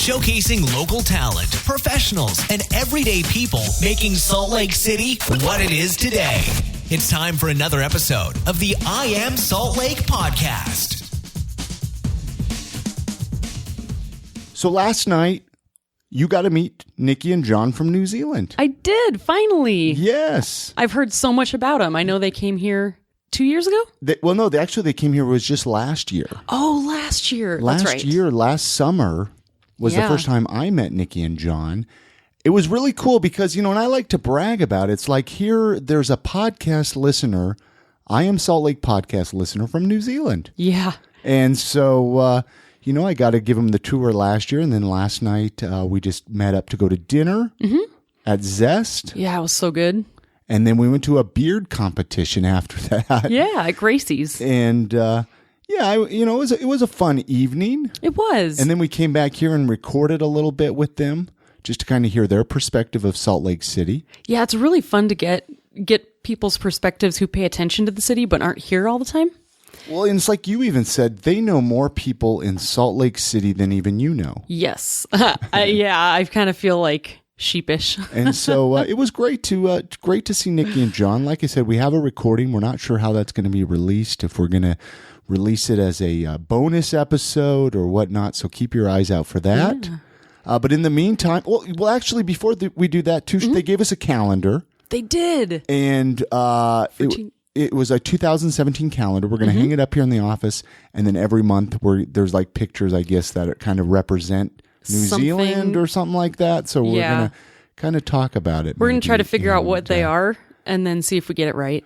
showcasing local talent, professionals, and everyday people making Salt Lake City what it is today. It's time for another episode of the I Am Salt Lake podcast. So last night, you got to meet Nikki and John from New Zealand. I did, finally. Yes. I've heard so much about them. I know they came here 2 years ago? They came here was just last year. Oh, last year. That's right. Last summer was the first time I met Nikki and John. It was really cool because, and I like to brag about it. It's like there's a podcast listener, I Am Salt Lake podcast listener from New Zealand. Yeah. And so, I got to give him the tour last year. And then last night, we just met up to go to dinner at Zest. Yeah, it was so good. And then we went to a beard competition after that. Yeah, at Gracie's. And, it was a fun evening. It was. And then we came back here and recorded a little bit with them just to kind of hear their perspective of Salt Lake City. Yeah, it's really fun to get people's perspectives who pay attention to the city but aren't here all the time. Well, and it's like you even said, they know more people in Salt Lake City than even you know. Yes. I kind of feel like sheepish. And so it was great to see Nikki and John. Like I said, we have a recording. We're not sure how that's going to be released, if we're going to release it as a bonus episode or whatnot. So keep your eyes out for that. Yeah. But in the meantime, actually, before we do that, too, they gave us a calendar. They did. And it was a 2017 calendar. We're going to hang it up here in the office. And then every month there's like pictures, I guess, that kind of represent New Zealand or something like that. So we're going to kind of talk about it. We're going to try to figure out what they are and then see if we get it right.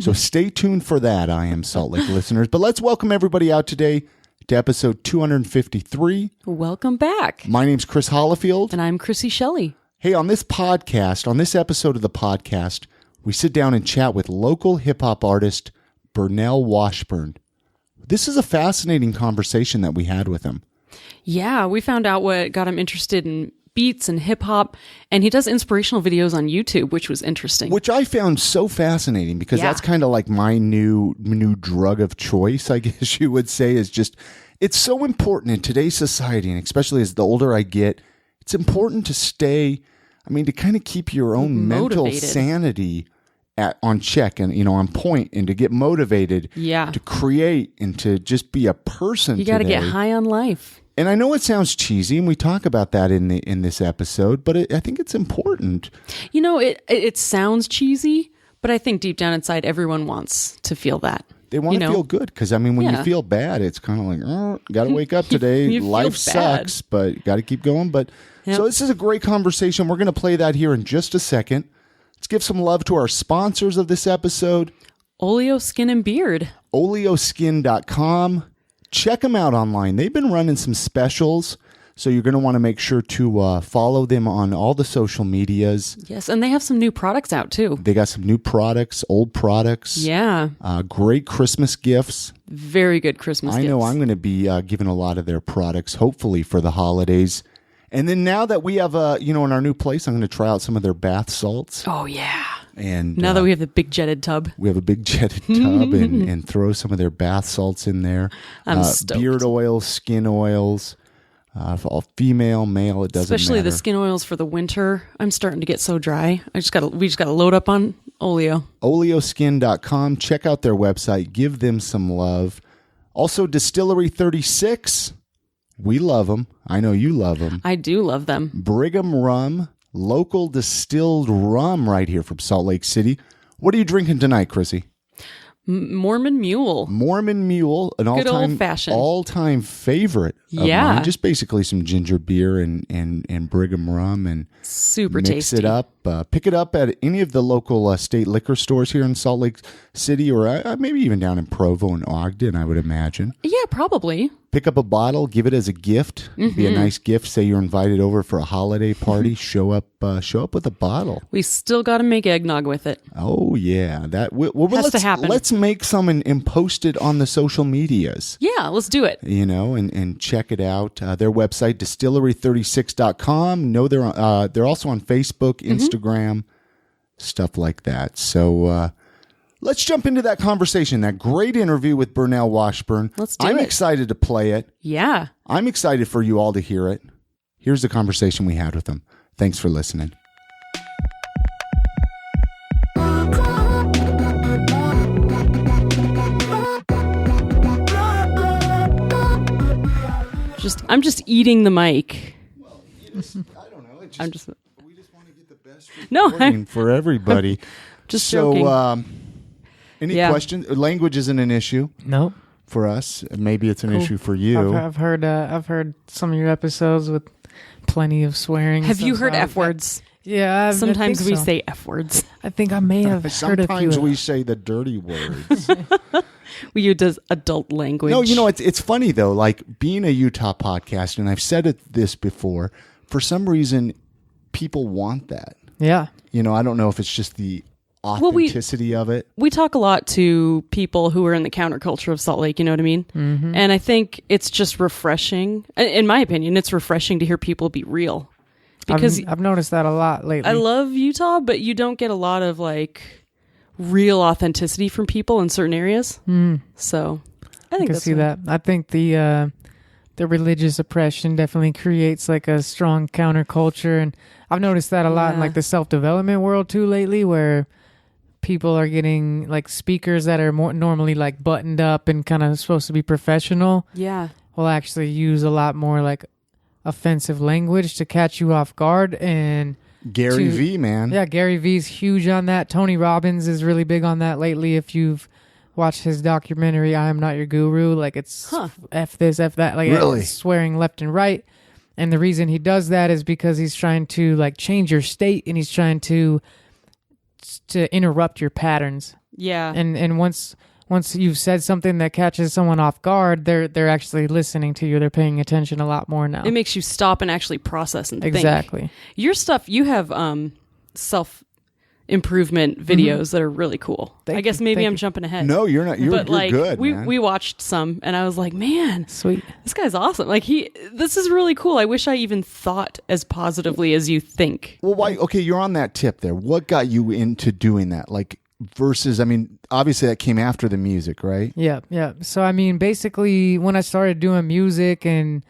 So stay tuned for that, I Am Salt Lake listeners. But let's welcome everybody out today to episode 253. Welcome back. My name's Chris Hollifield. And I'm Chrissy Shelley. Hey, on this episode of the podcast, we sit down and chat with local hip-hop artist Burnell Washburn. This is a fascinating conversation that we had with him. Yeah, we found out what got him interested in beats and hip-hop, and he does inspirational videos on YouTube, which was interesting. Which I found so fascinating because that's kind of like my new drug of choice, I guess you would say, is just, it's so important in today's society, and especially as the older I get, it's important to to kind of keep your own mental sanity on check and, on point, and to get motivated to create and to just be a person. You got to get high on life. And I know it sounds cheesy, and we talk about that in this episode, but I think it's important. It sounds cheesy, but I think deep down inside, everyone wants to feel that. They want to feel good because, when you feel bad, it's kind of like, got to wake up today. Life sucks, but got to keep going. But so this is a great conversation. We're going to play that here in just a second. Let's give some love to our sponsors of this episode. Oleo Skin and Beard. Oleoskin.com. Check them out online. They've been running some specials, so you're going to want to make sure to follow them on all the social medias. Yes, and they have some new products out, too. They got some new products, old products. Yeah. Great Christmas gifts. Very good Christmas gifts. I know I'm going to be giving a lot of their products, hopefully, for the holidays. And then now that we have, in our new place, I'm going to try out some of their bath salts. Oh, yeah. And now that we have the big jetted tub. We have a big jetted tub and throw some of their bath salts in there. I'm stoked. Beard oils, skin oils, for all female, male, it doesn't Especially matter. the skin oils for the winter. I'm starting to get so dry. We just got to load up on Oleo. Oleoskin.com. Check out their website. Give them some love. Also, Distillery 36. We love them. I know you love them. I do love them. Brigham Rum, local distilled rum right here from Salt Lake City. What are you drinking tonight, Chrissy? Mormon Mule. Mormon Mule, an all-time favorite of mine. Just basically some ginger beer and Brigham Rum, and super mix tasty. it up. Pick it up at any of the local state liquor stores here in Salt Lake City, or maybe even down in Provo and Ogden, I would imagine. Yeah, probably. Pick up a bottle, give it as a gift. Be a nice gift. Say you're invited over for a holiday party. Show up with a bottle. We still got to make eggnog with it. Oh yeah, has to happen. Let's make some and post it on the social medias. Yeah, let's do it. And check it out. Their website, distillery36.com. No, they're also on Facebook, Instagram, stuff like that. So Let's jump into that conversation, that great interview with Burnell Washburn. Let's do it. I'm excited to play it. Yeah. I'm excited for you all to hear it. Here's the conversation we had with him. Thanks for listening. I'm just eating the mic. Well, I don't know. We just want to get the best for everybody. Just joking. Any questions? Language isn't an issue. Nope. For us, maybe it's an issue for you. I've heard some of your episodes with plenty of swearing. Have you heard F words? Yeah. Sometimes we say F words. I think I may have heard a few. Sometimes we say the dirty words. We use adult language. No, it's funny though. Like being a Utah podcast, and I've said this before. For some reason, people want that. Yeah. I don't know if it's just the authenticity of it. We talk a lot to people who are in the counterculture of Salt Lake, you know what I mean? Mm-hmm. And I think it's just refreshing. In my opinion, it's refreshing to hear people be real. Because I've noticed that a lot lately. I love Utah, but you don't get a lot of real authenticity from people in certain areas. So I think I can see that. I think the religious oppression definitely creates a strong counterculture, and I've noticed that a lot in the self-development world too lately, where people are getting speakers that are more normally buttoned up and kind of supposed to be professional. Yeah, will actually use a lot more offensive language to catch you off guard. And Gary V, man. Yeah, Gary V's huge on that. Tony Robbins is really big on that lately. If you've watched his documentary, I Am Not Your Guru, it's F this, F that, really? Swearing left and right. And the reason he does that is because he's trying to change your state, and he's trying to interrupt your patterns. Yeah. And once you've said something that catches someone off guard, they're actually listening to you. They're paying attention a lot more now. It makes you stop and actually process and think. Exactly. Your stuff, you have self-improvement videos that are really cool. I guess maybe I'm jumping ahead. No, you're not. You're good, man. We watched some, and I was like, man, sweet. This guy's awesome. This is really cool. I wish I even thought as positively as you think. Well, why? Okay, you're on that tip there. What got you into doing that? Versus, obviously that came after the music, right? Yeah. So, basically when I started doing music and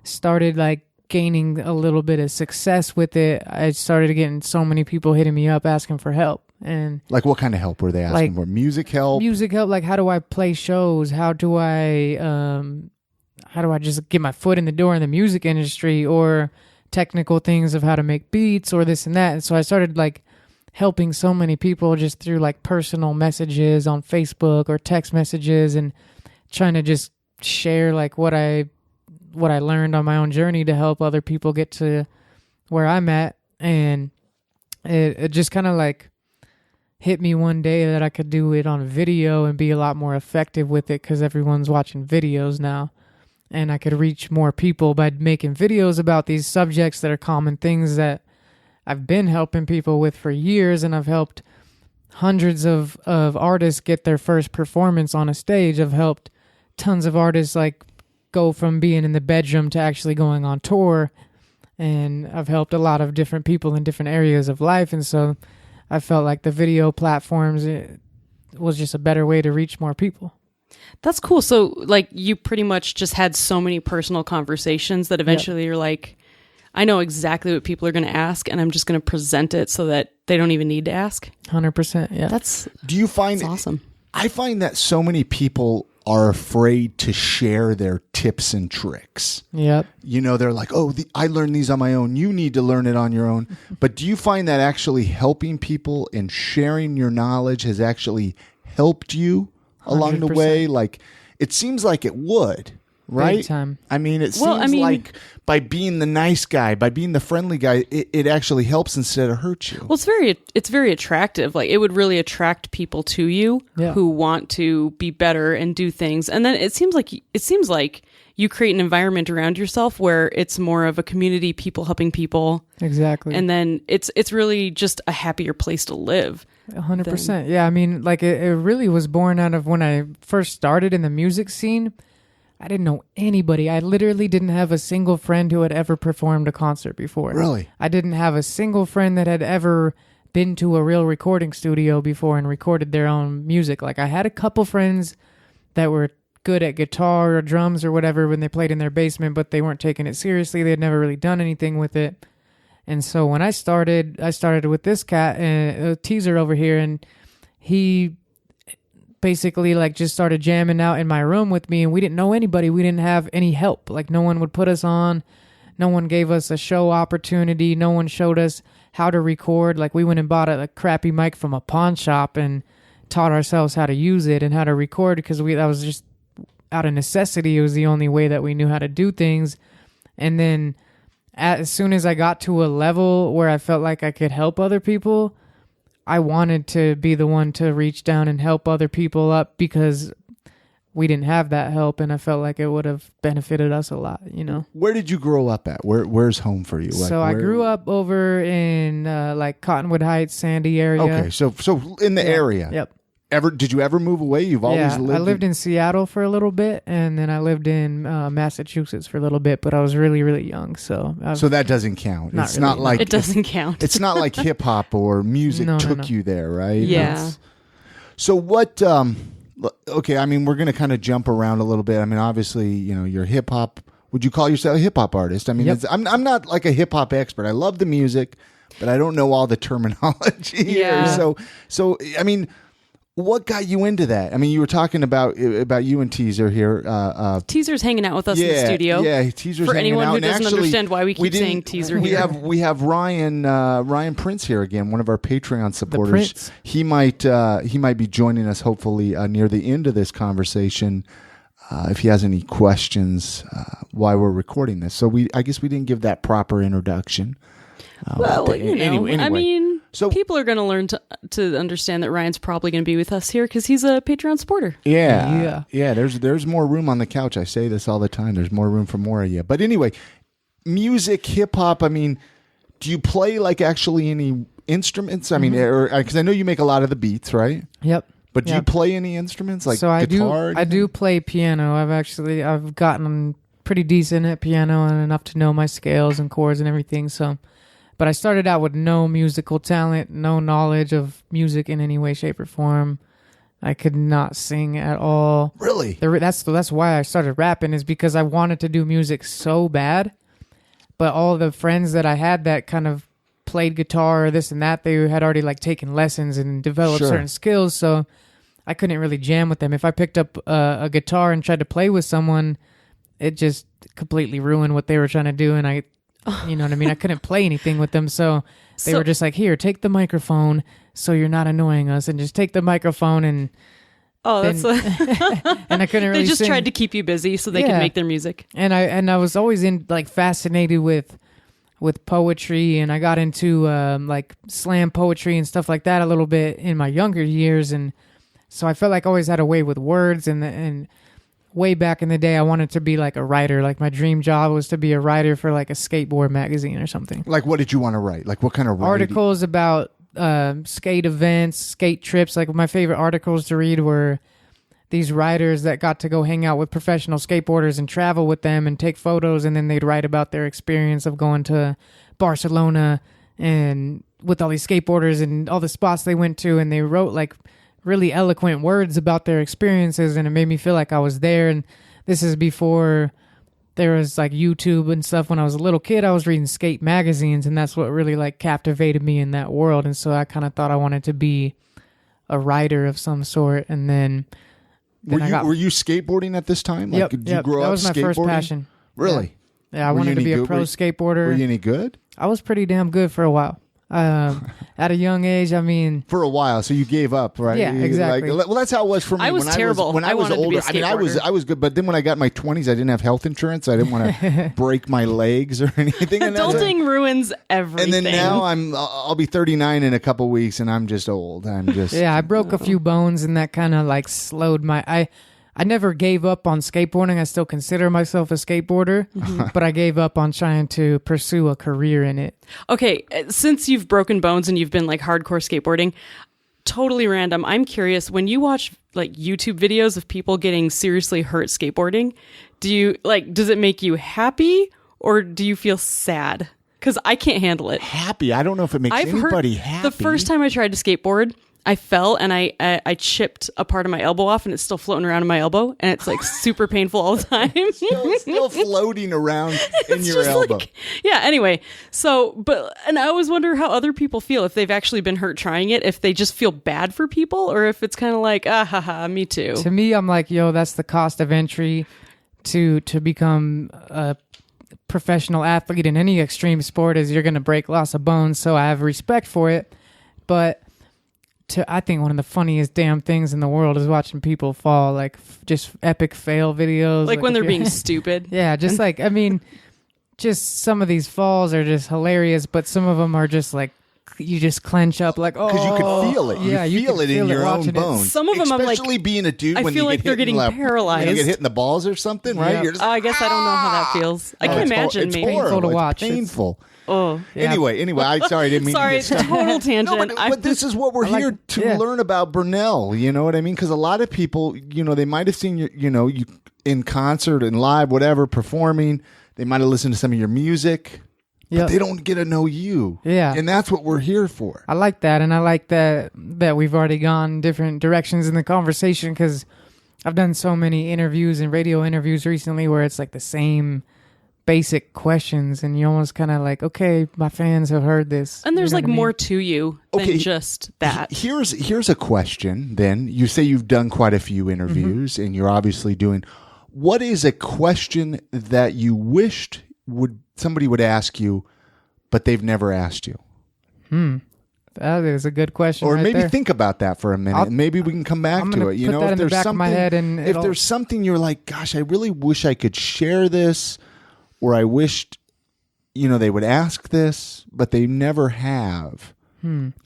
started gaining a little bit of success with it, I started getting so many people hitting me up asking for help. And what kind of help were they asking for? Music help? Music help, how do I play shows? How do I just get my foot in the door in the music industry, or technical things of how to make beats or this and that. And so I started helping so many people just through personal messages on Facebook or text messages, and trying to just share what I learned on my own journey to help other people get to where I'm at. And it just kind of hit me one day that I could do it on video and be a lot more effective with it, because everyone's watching videos now, and I could reach more people by making videos about these subjects that are common things that I've been helping people with for years. And I've helped hundreds of artists get their first performance on a stage. I've helped tons of artists go from being in the bedroom to actually going on tour. And I've helped a lot of different people in different areas of life. And so I felt the video platforms was just a better way to reach more people. That's cool. So you pretty much just had so many personal conversations that eventually you're I know exactly what people are going to ask, and I'm just going to present it so that they don't even need to ask. 100%. Yeah. Do you find that's awesome? I find that so many people are afraid to share their tips and tricks. Yep. They're I learned these on my own. You need to learn it on your own. But do you find that actually helping people and sharing your knowledge has actually helped you along 100%. the way? It seems like it would. Right? Big time. It seems by being the nice guy, by being the friendly guy, it actually helps instead of hurts you. Well, it's very attractive. It would really attract people to you who want to be better and do things. And then it seems like you create an environment around yourself where it's more of a community, people helping people. Exactly. And then it's really just a happier place to live. 100%. Yeah. It really was born out of when I first started in the music scene. I didn't know anybody. I literally didn't have a single friend who had ever performed a concert before. Really? I didn't have a single friend that had ever been to a real recording studio before and recorded their own music. Like I had a couple friends that were good at guitar or drums or whatever when they played in their basement, but they weren't taking it seriously. They had never really done anything with it. And so when I started with this cat, Teaser over here, and he basically like just started jamming out in my room with me, and we didn't know anybody. We didn't have any help. Like no one would put us on. No one gave us a show opportunity. No one showed us how to record. Like we went and bought a crappy mic from a pawn shop and taught ourselves how to use it and how to record, because that was just out of necessity. It was the only way that we knew how to do things. And then as soon as I got to a level where I felt like I could help other people, I wanted to be the one to reach down and help other people up, because we didn't have that help, and I felt like it would have benefited us a lot, you know. Where did you grow up at? Where's home for you? I grew up over in like Cottonwood Heights, Sandy area. Okay, so in the area. Yep. Did you ever move away? You've always lived. I lived in Seattle for a little bit, and then I lived in Massachusetts for a little bit. But I was really, really young, so that doesn't count. It's not like it doesn't count. It's not like hip hop or music took you there, right? Yeah. So what? Okay, I mean, we're going to kind of jump around a little bit. I mean, obviously, you know, you're hip hop. Would you call yourself a hip hop artist? I mean, Yep. I'm not like a hip hop expert. I love the music, but I don't know all the terminology here. So I mean, what got you into that? I mean, you were talking about you and Teaser here. Teaser's hanging out with us in the studio. Yeah, Teaser's for hanging anyone out. who doesn't understand why we keep saying Teaser here. We have Ryan Prince here again, one of our Patreon supporters. Prince. He might be joining us hopefully near the end of this conversation. If he has any questions why we're recording this. So I guess we didn't give that proper introduction. Well, you know, anyway. I mean, so people are going to learn to understand that Ryan's probably going to be with us here because he's a Patreon supporter. Yeah. There's more room on the couch. I say this all the time. There's more room for more of you. But anyway, music, hip hop. I mean, do you play like actually any instruments? I mean, because I know you make a lot of the beats, right? Yep. But do you play any instruments like I guitar? I do play piano. I've gotten pretty decent at piano and enough to know my scales and chords and everything. So. But I started out with no musical talent, no knowledge of music in any way, shape, or form. I could not sing at all. Really? That's why I started rapping, is because I wanted to do music so bad. But all the friends that I had that kind of played guitar or this and that, they had already like taken lessons and developed certain skills. So I couldn't really jam with them. If I picked up a guitar and tried to play with someone, it just completely ruined what they were trying to do. And you know what I mean? I couldn't play anything with them. So they were just like, here, take the microphone so you're not annoying us, and just take the microphone. And that's and I couldn't really They just sing. tried to keep you busy so they could make their music. And I was always fascinated with poetry, and I got into like slam poetry and stuff like that a little bit in my younger years. And so I felt like I always had a way with words, and way back in the day, I wanted to be like a writer. Like my dream job was to be a writer for like a skateboard magazine or something. Like what did you want to write? Like what kind of articles about skate events, skate trips? Like my favorite articles to read were these writers that got to go hang out with professional skateboarders and travel with them and take photos, and then they'd write about their experience of going to Barcelona and with all these skateboarders and all the spots they went to, and they wrote like really eloquent words about their experiences, and it made me feel like I was there. And this is before there was like YouTube and stuff. When I was a little kid, I was reading skate magazines, and that's what really like captivated me in that world. And so I kind of thought I wanted to be a writer of some sort. And then were you skateboarding at this time? Like, yep, did you grow up that was my first skateboarding? passion. Really? Yeah, I wanted to be a pro skateboarder. Were you any good? I was pretty damn good for a while. At a young age, I mean, for a while, so you gave up, right? Yeah, exactly. Well, that's how it was for me. I was terrible. When I was older, I mean, I was good, but then when I got in my 20s, I didn't have health insurance. I didn't want to break my legs or anything. Adulting ruins everything. And then now I'll be 39 in a couple weeks, and I'm just old. I broke a few bones, and that kind of like slowed my. I never gave up on skateboarding. I still consider myself a skateboarder, but I gave up on trying to pursue a career in it. Okay, since you've broken bones and you've been like hardcore skateboarding, totally random, I'm curious, when you watch like YouTube videos of people getting seriously hurt skateboarding, does it make you happy or do you feel sad? because I can't handle it. Happy. I don't know if it makes anybody happy. The first time I tried to skateboard, I fell and I chipped a part of my elbow off, and it's still floating around in my elbow, and it's like super painful all the time. still floating around in your elbow. Anyway, and I always wonder how other people feel if they've actually been hurt trying it, if they just feel bad for people, or if it's kind of like, me too. To me, I'm like, yo, that's the cost of entry to become a professional athlete in any extreme sport, is you're going to break lots of bones. So I have respect for it, but I think one of the funniest damn things in the world is watching people fall, like just epic fail videos. Like when they're being stupid. Yeah, just like, I mean, just some of these falls are just hilarious, but some of them are just like, you just clench up like, oh. Because you can feel it. Yeah, you feel it in your own bones. Some of them I'm like, especially being a dude, I when feel you like get they're getting paralyzed. You get hit in the balls or something, right? Yeah. You're just, I guess I don't know how that feels. I can imagine. It's maybe. painful to watch. It's painful. Oh, yeah. Anyway, I didn't mean sorry, to it's a total tangent. No, but this is what we're here to learn about Burnell. You know what I mean? Because a lot of people, they might have seen you in concert and live, whatever, performing. They might have listened to some of your music, but they don't get to know you. Yeah, and that's what we're here for. I like that, and I like that we've already gone different directions in the conversation, because I've done so many interviews and radio interviews recently where it's like the same basic questions, and you almost kind of like, okay, my fans have heard this, and there's like more to you than Okay, just that. Here's a question. Then you say you've done quite a few interviews, and you're obviously doing. What is a question that you wished somebody would ask you, but they've never asked you? That is a good question. Or right maybe there. think about that for a minute. Maybe we can come back to it. Put that in the back of my head, and if there's something you're like, gosh, I really wish I could share this, or I wished, they would ask this, but they never have.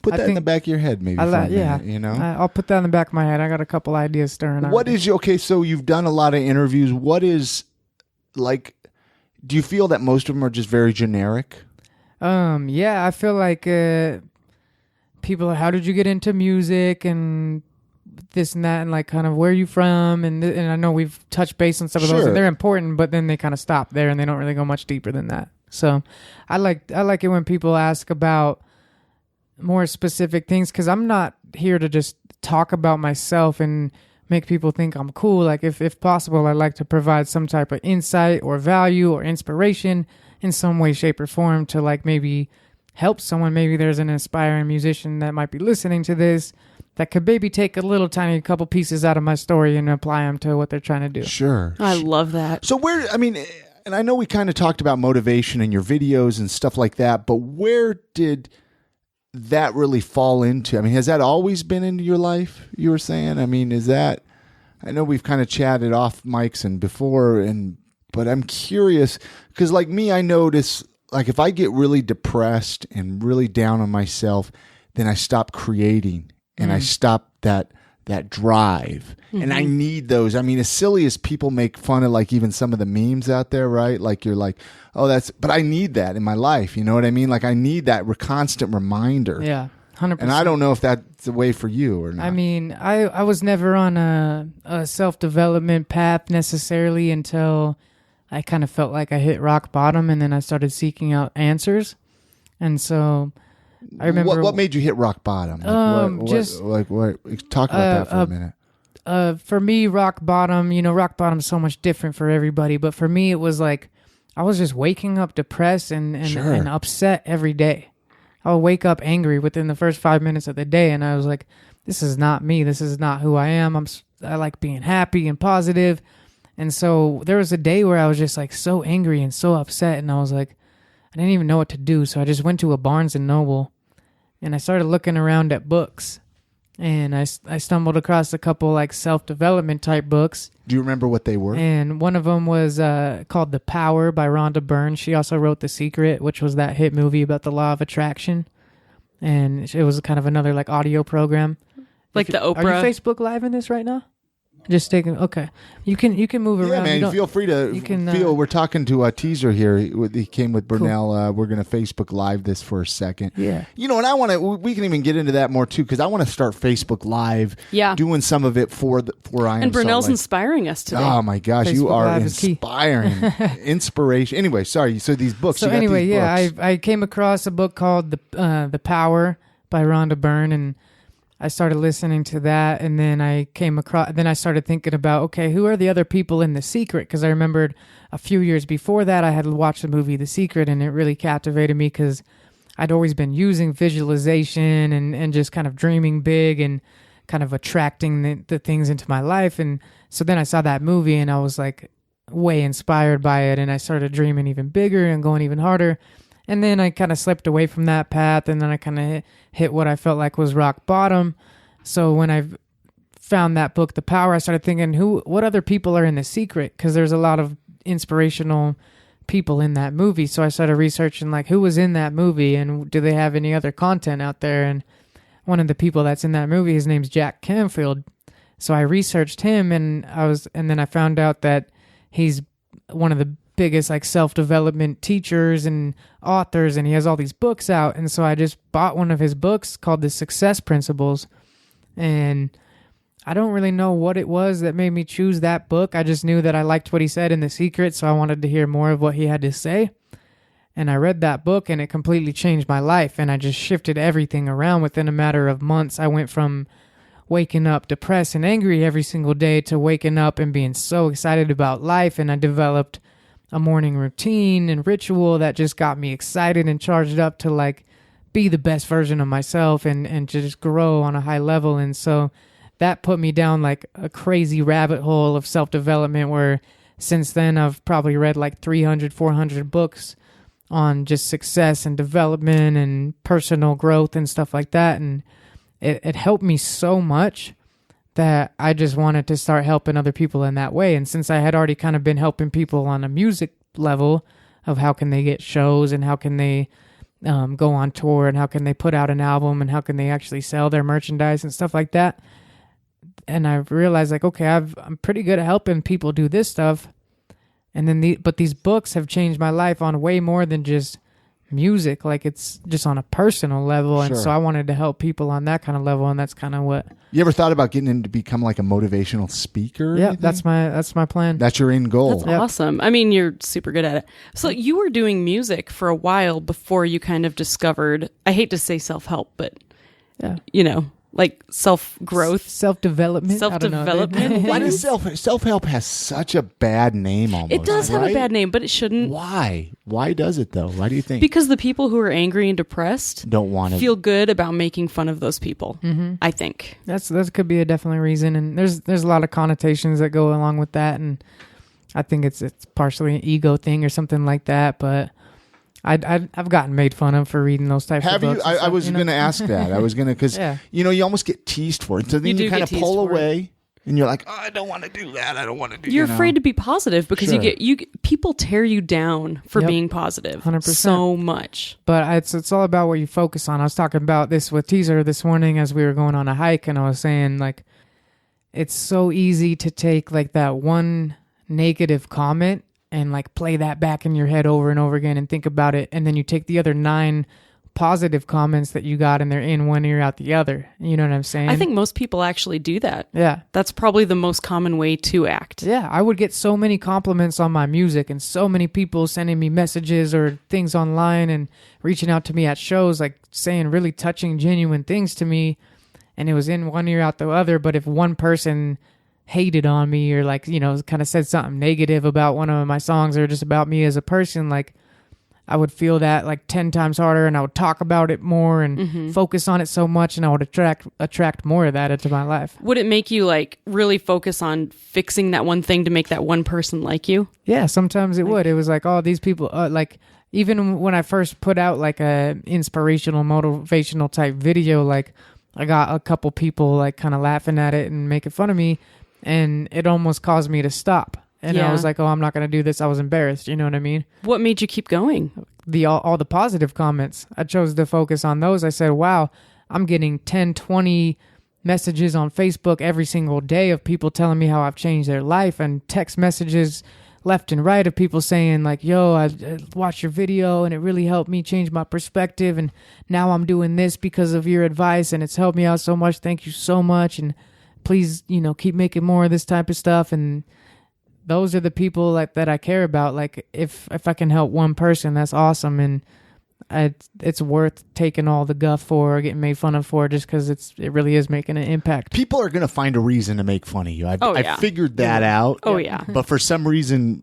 Put that in the back of your head, maybe. For a minute, I'll put that in the back of my head. I got a couple ideas stirring up. Okay, so you've done a lot of interviews. What is, like, do you feel that most of them are just very generic? Yeah, I feel like people are, how did you get into music and this and that, and like kind of where are you from, and I know we've touched base on some of those, and they're important, but then they kind of stop there and they don't really go much deeper than that. So I like it when people ask about more specific things, because I'm not here to just talk about myself and make people think I'm cool. Like if possible, I'd like to provide some type of insight or value or inspiration in some way, shape, or form to like maybe help someone. Maybe there's an aspiring musician that might be listening to this that could maybe take a little tiny couple pieces out of my story and apply them to what they're trying to do. Sure. I love that. So and I know we kind of talked about motivation in your videos and stuff like that, but where did that really fall into? I mean, has that always been into your life, you were saying? I mean, I know we've kind of chatted off mics and before, but I'm curious, because like me, I notice, like if I get really depressed and really down on myself, then I stop creating and I stop that drive. And I need those. I mean, as silly as people make fun of, like even some of the memes out there, right? Like you're like, oh, but I need that in my life. You know what I mean? Like I need that constant reminder. Yeah. 100%. And I don't know if that's the way for you or not. I mean, I was never on a self-development path necessarily until I kind of felt like I hit rock bottom, and then I started seeking out answers. And so I remember... What made you hit rock bottom? What? Talk about that for a minute. For me, rock bottom, rock bottom's so much different for everybody. But for me, it was like I was just waking up depressed and upset every day. I would wake up angry within the first 5 minutes of the day, and I was like, this is not me. This is not who I am. I like being happy and positive. And so there was a day where I was just like so angry and so upset, and I was like, I didn't even know what to do. So I just went to a Barnes and Noble, and I started looking around at books, and I stumbled across a couple like self-development type books. Do you remember what they were? And one of them was called The Power by Rhonda Byrne. She also wrote The Secret, which was that hit movie about the law of attraction. And it was kind of another like audio program. Like the Oprah. Are you Facebook Live in this right now? Just taking. Okay, you can move around. Yeah, man. Feel free to. Feel. We're talking to a teaser here. He came with Burnell. Cool. We're gonna Facebook Live this for a second. Yeah. And I want to. We can even get into that more too, because I want to start Facebook Live. Yeah. Doing some of it for I Am. And Burnell's inspiring us today. Oh my gosh, Facebook you are Live inspiring, inspiration. Anyway, sorry. So these books. So anyway, books. I came across a book called The Power by Rhonda Byrne, and I started listening to that, and then I started thinking about, okay, who are the other people in The Secret? Because I remembered a few years before that, I had watched the movie The Secret, and it really captivated me because I'd always been using visualization and just kind of dreaming big and kind of attracting the things into my life. And so then I saw that movie, and I was like way inspired by it, and I started dreaming even bigger and going even harder. And then I kind of slipped away from that path, and then I kind of hit what I felt like was rock bottom. So when I found that book, The Power, I started thinking, what other people are in The Secret? Because there's a lot of inspirational people in that movie. So I started researching, like, who was in that movie, and do they have any other content out there? And one of the people that's in that movie, his name's Jack Canfield. So I researched him, and then I found out that he's one of the biggest like self-development teachers and authors, and he has all these books out. And so I just bought one of his books called The Success Principles, and I don't really know what it was that made me choose that book. I just knew that I liked what he said in The Secret, so I wanted to hear more of what he had to say. And I read that book, and it completely changed my life, and I just shifted everything around within a matter of months. I went from waking up depressed and angry every single day to waking up and being so excited about life, and I developed a morning routine and ritual that just got me excited and charged up to like be the best version of myself and just grow on a high level. And so that put me down like a crazy rabbit hole of self-development, where since then I've probably read like 300, 400 books on just success and development and personal growth and stuff like that. And it helped me so much that I just wanted to start helping other people in that way. And since I had already kind of been helping people on a music level of how can they get shows and how can they go on tour and how can they put out an album and how can they actually sell their merchandise and stuff like that. And I realized like, okay, I'm pretty good at helping people do this stuff. And then but these books have changed my life on way more than just music. Like it's just on a personal level. And so I wanted to help people on that kind of level. And that's kind of what. You ever thought about getting in to become like a motivational speaker? Yeah, that's my plan. That's your end goal. That's awesome. I mean, you're super good at it. So you were doing music for a while before you kind of discovered, I hate to say self-help, but like self-growth. Self-development. Self-development. Why does self-help has such a bad name almost? It does have a bad name, but it shouldn't. Why? Why does it though? Why do you think? Because the people who are angry and depressed don't want to feel good about making fun of those people. Mm-hmm. I think. That could be a definitely reason. And there's a lot of connotations that go along with that. And I think it's partially an ego thing or something like that. But I've gotten made fun of for reading those types of books. I was going to ask that. I was going to, because, you almost get teased for it. So then you kind of pull away and you're like, oh, I don't want to do that. I don't want to do that. You're afraid to be positive because people tear you down for being positive 100%. So much. But it's all about what you focus on. I was talking about this with Teaser this morning as we were going on a hike, and I was saying like, it's so easy to take like that one negative comment and like play that back in your head over and over again and think about it. And then you take the other 9 positive comments that you got and they're in one ear out the other. You know what I'm saying? I think most people actually do that. Yeah. That's probably the most common way to act. Yeah. I would get so many compliments on my music and so many people sending me messages or things online and reaching out to me at shows, like saying really touching, genuine things to me. And it was in one ear out the other. But if one person hated on me or like, kind of said something negative about one of my songs or just about me as a person, like I would feel that like 10 times harder, and I would talk about it more and focus on it so much, and I would attract more of that into my life. Would it make you like really focus on fixing that one thing to make that one person like you? Yeah, sometimes it would. It was like, oh, these people, like even when I first put out like a inspirational, motivational type video, like I got a couple people like kind of laughing at it and making fun of me. And it almost caused me to stop. And I was like, oh, I'm not going to do this. I was embarrassed. You know what I mean? What made you keep going? All the positive comments. I chose to focus on those. I said, wow, I'm getting 10, 20 messages on Facebook every single day of people telling me how I've changed their life, and text messages left and right of people saying like, yo, I watched your video and it really helped me change my perspective, and now I'm doing this because of your advice and it's helped me out so much. Thank you so much, and please, keep making more of this type of stuff. And those are the people like that I care about. Like if I can help one person, that's awesome, and it's worth taking all the guff for or getting made fun of for, just because it really is making an impact. People are going to find a reason to make fun of you. I figured that out. Oh, yeah. But for some reason,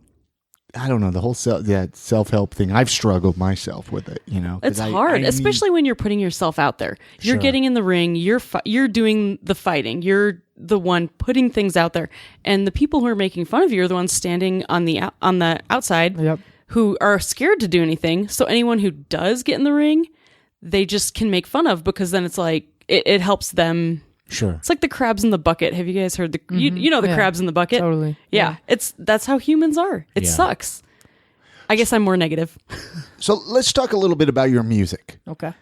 I don't know, the whole self-help thing, I've struggled myself with it, It's hard, especially when you're putting yourself out there. You're getting in the ring, you're doing the fighting, you're the one putting things out there. And the people who are making fun of you are the ones standing on the outside. Yep. Who are scared to do anything. So anyone who does get in the ring, they just can make fun of, because then it's like it helps them. Sure. It's like the crabs in the bucket. Have you guys heard the crabs in the bucket? Totally. Yeah. That's how humans are. It sucks. I guess I'm more negative. So let's talk a little bit about your music. Okay.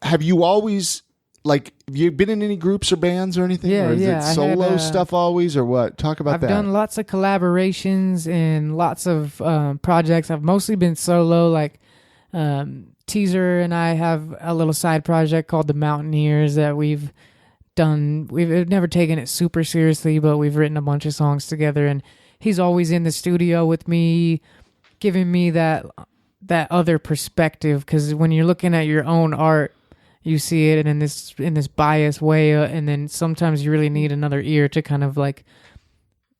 Have you always have you been in any groups or bands or anything? Yeah, or is it solo stuff always, or what? Talk about that. I've done lots of collaborations and lots of projects. I've mostly been solo. Like Teaser and I have a little side project called The Mountaineers that we've done. We've never taken it super seriously, but we've written a bunch of songs together. And he's always in the studio with me, giving me that other perspective. Because when you're looking at your own art, you see it in this biased way, and then sometimes you really need another ear to kind of like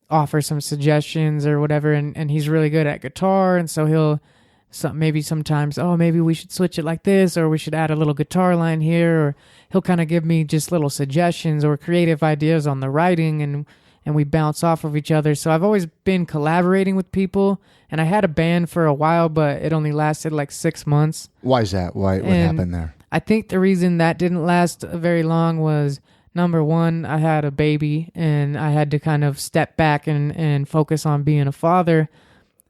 offer some suggestions or whatever. And he's really good at guitar, and so maybe sometimes, maybe we should switch it like this, or we should add a little guitar line here, or he'll kind of give me just little suggestions or creative ideas on the writing, and we bounce off of each other. So I've always been collaborating with people, and I had a band for a while, but it only lasted like 6 months. Why is that? What happened there? I think the reason that didn't last very long was, number one, I had a baby and I had to kind of step back and focus on being a father.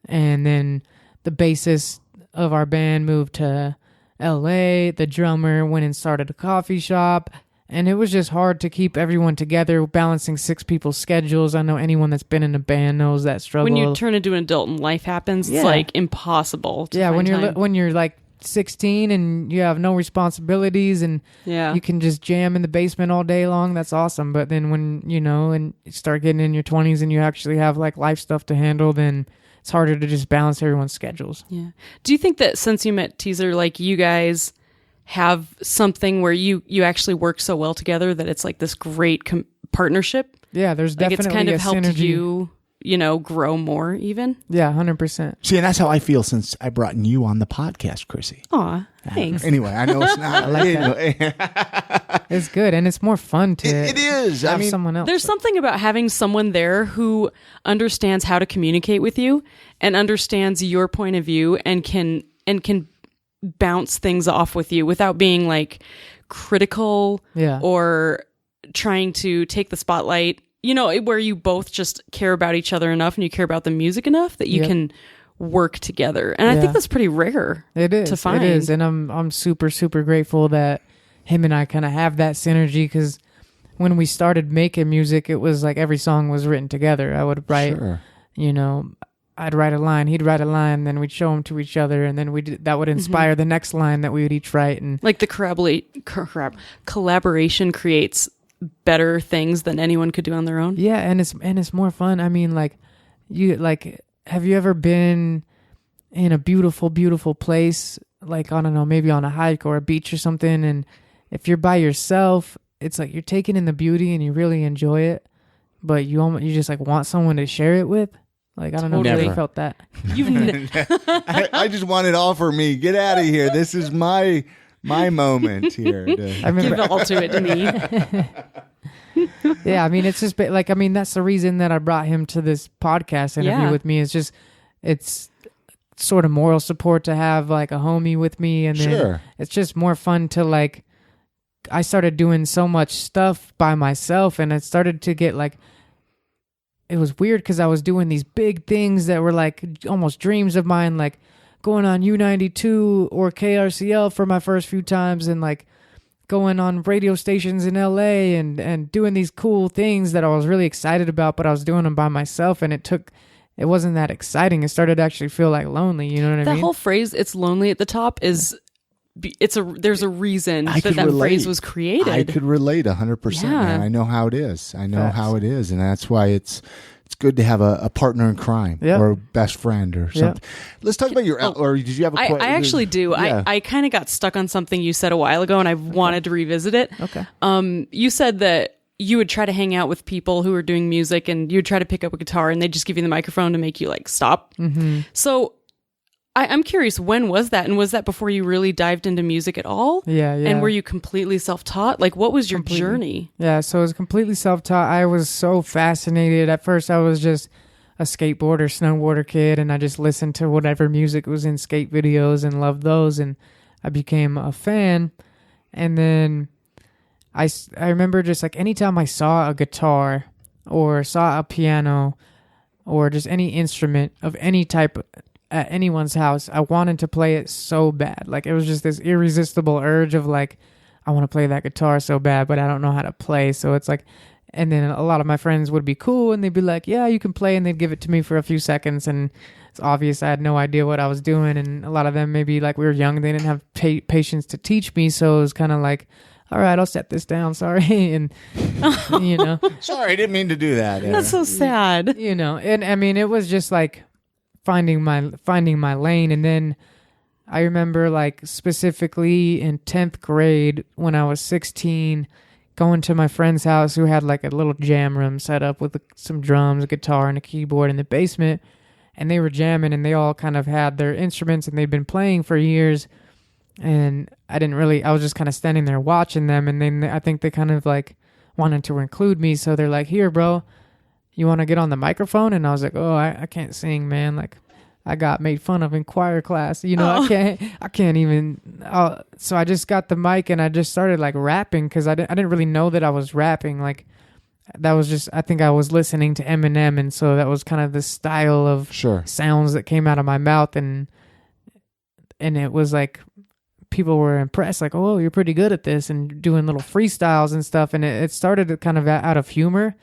And then the bassist of our band moved to LA. The drummer went and started a coffee shop. And it was just hard to keep everyone together, balancing 6 people's schedules. I know anyone that's been in a band knows that struggle. When you turn into an adult and life happens, it's like impossible to find time. When you're like 16 and you have no responsibilities and you can just jam in the basement all day long, that's awesome. But then when and you start getting in your 20s and you actually have like life stuff to handle, then it's harder to just balance everyone's schedules. Yeah. Do you think that since you met Teaser, like you guys have something where you actually work so well together that it's like this great partnership? Yeah, there's definitely it's kind of helped synergy. You grow more even. Yeah, 100%. See, and that's how I feel since I brought you on the podcast, Chrissy. Aw, thanks. Anyway, I know it's not. I like that. It's good, and it's more fun to it is. have someone else. There's something about having someone there who understands how to communicate with you and understands your point of view and can bounce things off with you without being like critical or trying to take the spotlight. Where you both just care about each other enough and you care about the music enough that you can work together. And I think that's pretty rare to find. It is. And I'm super, super grateful that him and I kind of have that synergy, because when we started making music, it was like every song was written together. I would write, I'd write a line, he'd write a line, then we'd show them to each other, and then that would inspire the next line that we would each write. And like the collaboration creates better things than anyone could do on their own. Yeah, and it's more fun. I mean, have you ever been in a beautiful, beautiful place, like, I don't know, maybe on a hike or a beach or something, and if you're by yourself, it's like you're taking in the beauty and you really enjoy it, but you just like want someone to share it with. Like, I don't know if you felt that. I just want it all for me. Get out of here. This is my moment here. Give all to it to me. Yeah, I mean, it's just that's the reason that I brought him to this podcast interview with me. It's sort of moral support to have like a homie with me, and then it's just more fun to like. I started doing so much stuff by myself, and it started to get like. It was weird because I was doing these big things that were like almost dreams of mine, like going on U92 or KRCL for my first few times, and like going on radio stations in LA and doing these cool things that I was really excited about, but I was doing them by myself, and it wasn't that exciting. It started to actually feel like lonely. You know what I mean? That whole phrase, "it's lonely at the top," there's a reason that phrase was created. I could relate 100%. Man. I know how it is. How it is, and that's why it's good to have a partner in crime or a best friend or something. Let's talk about your. Or did you have a question? I actually do. Yeah. I kind of got stuck on something you said a while ago, and I wanted to revisit it. Okay. You said that you would try to hang out with people who were doing music, and you would try to pick up a guitar, and they'd just give you the microphone to make you like stop. Mm-hmm. So I'm curious, when was that? And was that before you really dived into music at all? Yeah. And were you completely self-taught? Like, what was your journey? Yeah, so it was completely self-taught. I was so fascinated. At first, I was just a skateboarder, snowboarder kid, and I just listened to whatever music was in skate videos and loved those, and I became a fan. And then I remember just like anytime I saw a guitar or saw a piano or just any instrument of any type at anyone's house, I wanted to play it so bad. Like, it was just this irresistible urge of like, I want to play that guitar so bad, but I don't know how to play. So it's like, and then a lot of my friends would be cool and they'd be like, yeah, you can play. And they'd give it to me for a few seconds. And it's obvious I had no idea what I was doing. And a lot of them, maybe like we were young, they didn't have patience to teach me. So it was kind of like, all right, I'll set this down. Sorry. And, you know, sorry, I didn't mean to do that. That's so sad. You know, and I mean, it was just like, finding my lane. And then I remember like specifically in 10th grade when I was 16, going to my friend's house who had like a little jam room set up with some drums, a guitar, and a keyboard in the basement, and they were jamming, and they all kind of had their instruments and they'd been playing for years, and I was just kind of standing there watching them. And then I think they kind of like wanted to include me, so they're like, here bro, you want to get on the microphone? And I was like, oh, I can't sing, man. Like, I got made fun of in choir class. You know, I can't even. So I just got the mic and I just started like rapping, because I didn't really know that I was rapping. Like, that was just, I think I was listening to Eminem, and so that was kind of the style of sounds that came out of my mouth, and it was like people were impressed, like, oh, you're pretty good at this, and doing little freestyles and stuff. And it started kind of out of humor.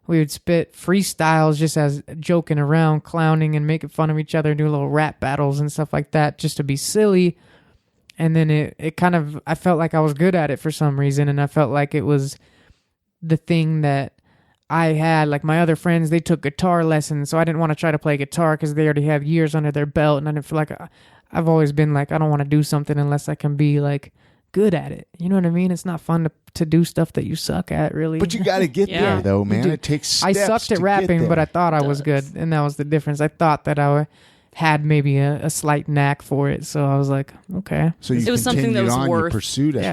We would spit freestyles just as joking around, clowning and making fun of each other, do little rap battles and stuff like that just to be silly. And then it kind of, I felt like I was good at it for some reason. And I felt like it was the thing that I had. Like, my other friends, they took guitar lessons, so I didn't want to try to play guitar because they already have years under their belt. And I didn't feel like, I've always been like, I don't want to do something unless I can be like good at it. You know what I mean? It's not fun to do stuff that you suck at, really. But you got to get there, though, man. It takes steps. I sucked at rapping, but I thought I was good, and that was the difference. I thought that I had maybe a slight knack for it, so I was like, okay. So it was something that was worth pursued it.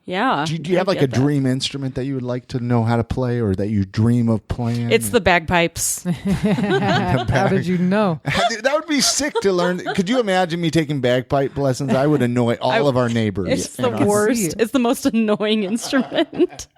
Yeah. Do you have like a dream instrument that you would like to know how to play, or that you dream of playing? It's the bagpipes. How did you know? That would be sick to learn. Could you imagine me taking bagpipe lessons? I would annoy all of our neighbors. It's the worst. It's the most annoying instrument.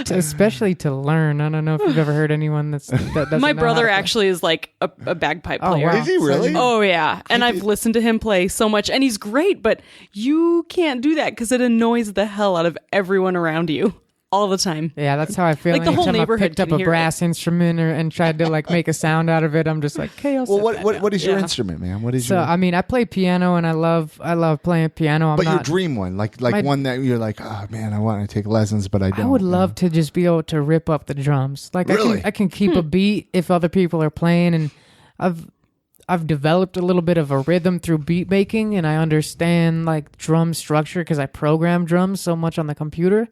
Especially to learn. I don't know if you've ever heard anyone that doesn't My know brother actually is like a bagpipe player. Oh, wow. Is he really? Oh, yeah. And I've listened to him play so much, and he's great, but you can't do that because it annoys the hell out of everyone around you all the time. Yeah, that's how I feel. Like, the whole Anytime I neighborhood picked up can a hear brass instrument and tried to like make a sound out of it, I'm just like, okay, I'll Well, set what is your instrument, man? What is So, your... I mean, I play piano, and I love playing piano. But your dream one, like one that you're like, oh man, I want to take lessons, but I don't. I would love to just be able to rip up the drums. Like, really? I can keep a beat if other people are playing, and I've developed a little bit of a rhythm through beat making, and I understand like drum structure because I program drums so much on the computer.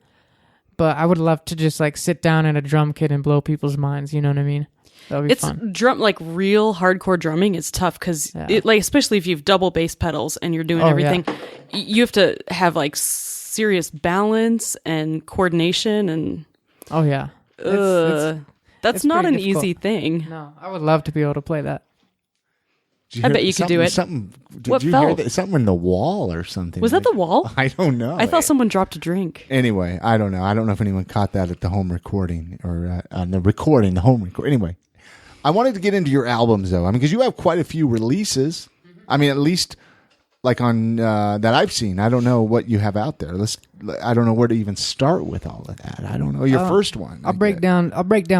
But I would love to just like sit down at a drum kit and blow people's minds. You know what I mean? That would be fun. Like real hardcore drumming is tough because like, especially if you have double bass pedals and you're doing everything, you have to have like serious balance and coordination and. Oh yeah. That's not an easy thing. No, I would love to be able to play that. I bet you could do it. Did you hear that? Something in the wall or something? Was that the wall? I don't know. I thought someone dropped a drink. Anyway, I don't know. I don't know if anyone caught that at the home recording or on the home recording. Anyway, I wanted to get into your albums, though. I mean, because you have quite a few releases. I mean, at least like on that I've seen. I don't know what you have out there. I don't know where to even start with all of that. I don't know your first one. I'll break down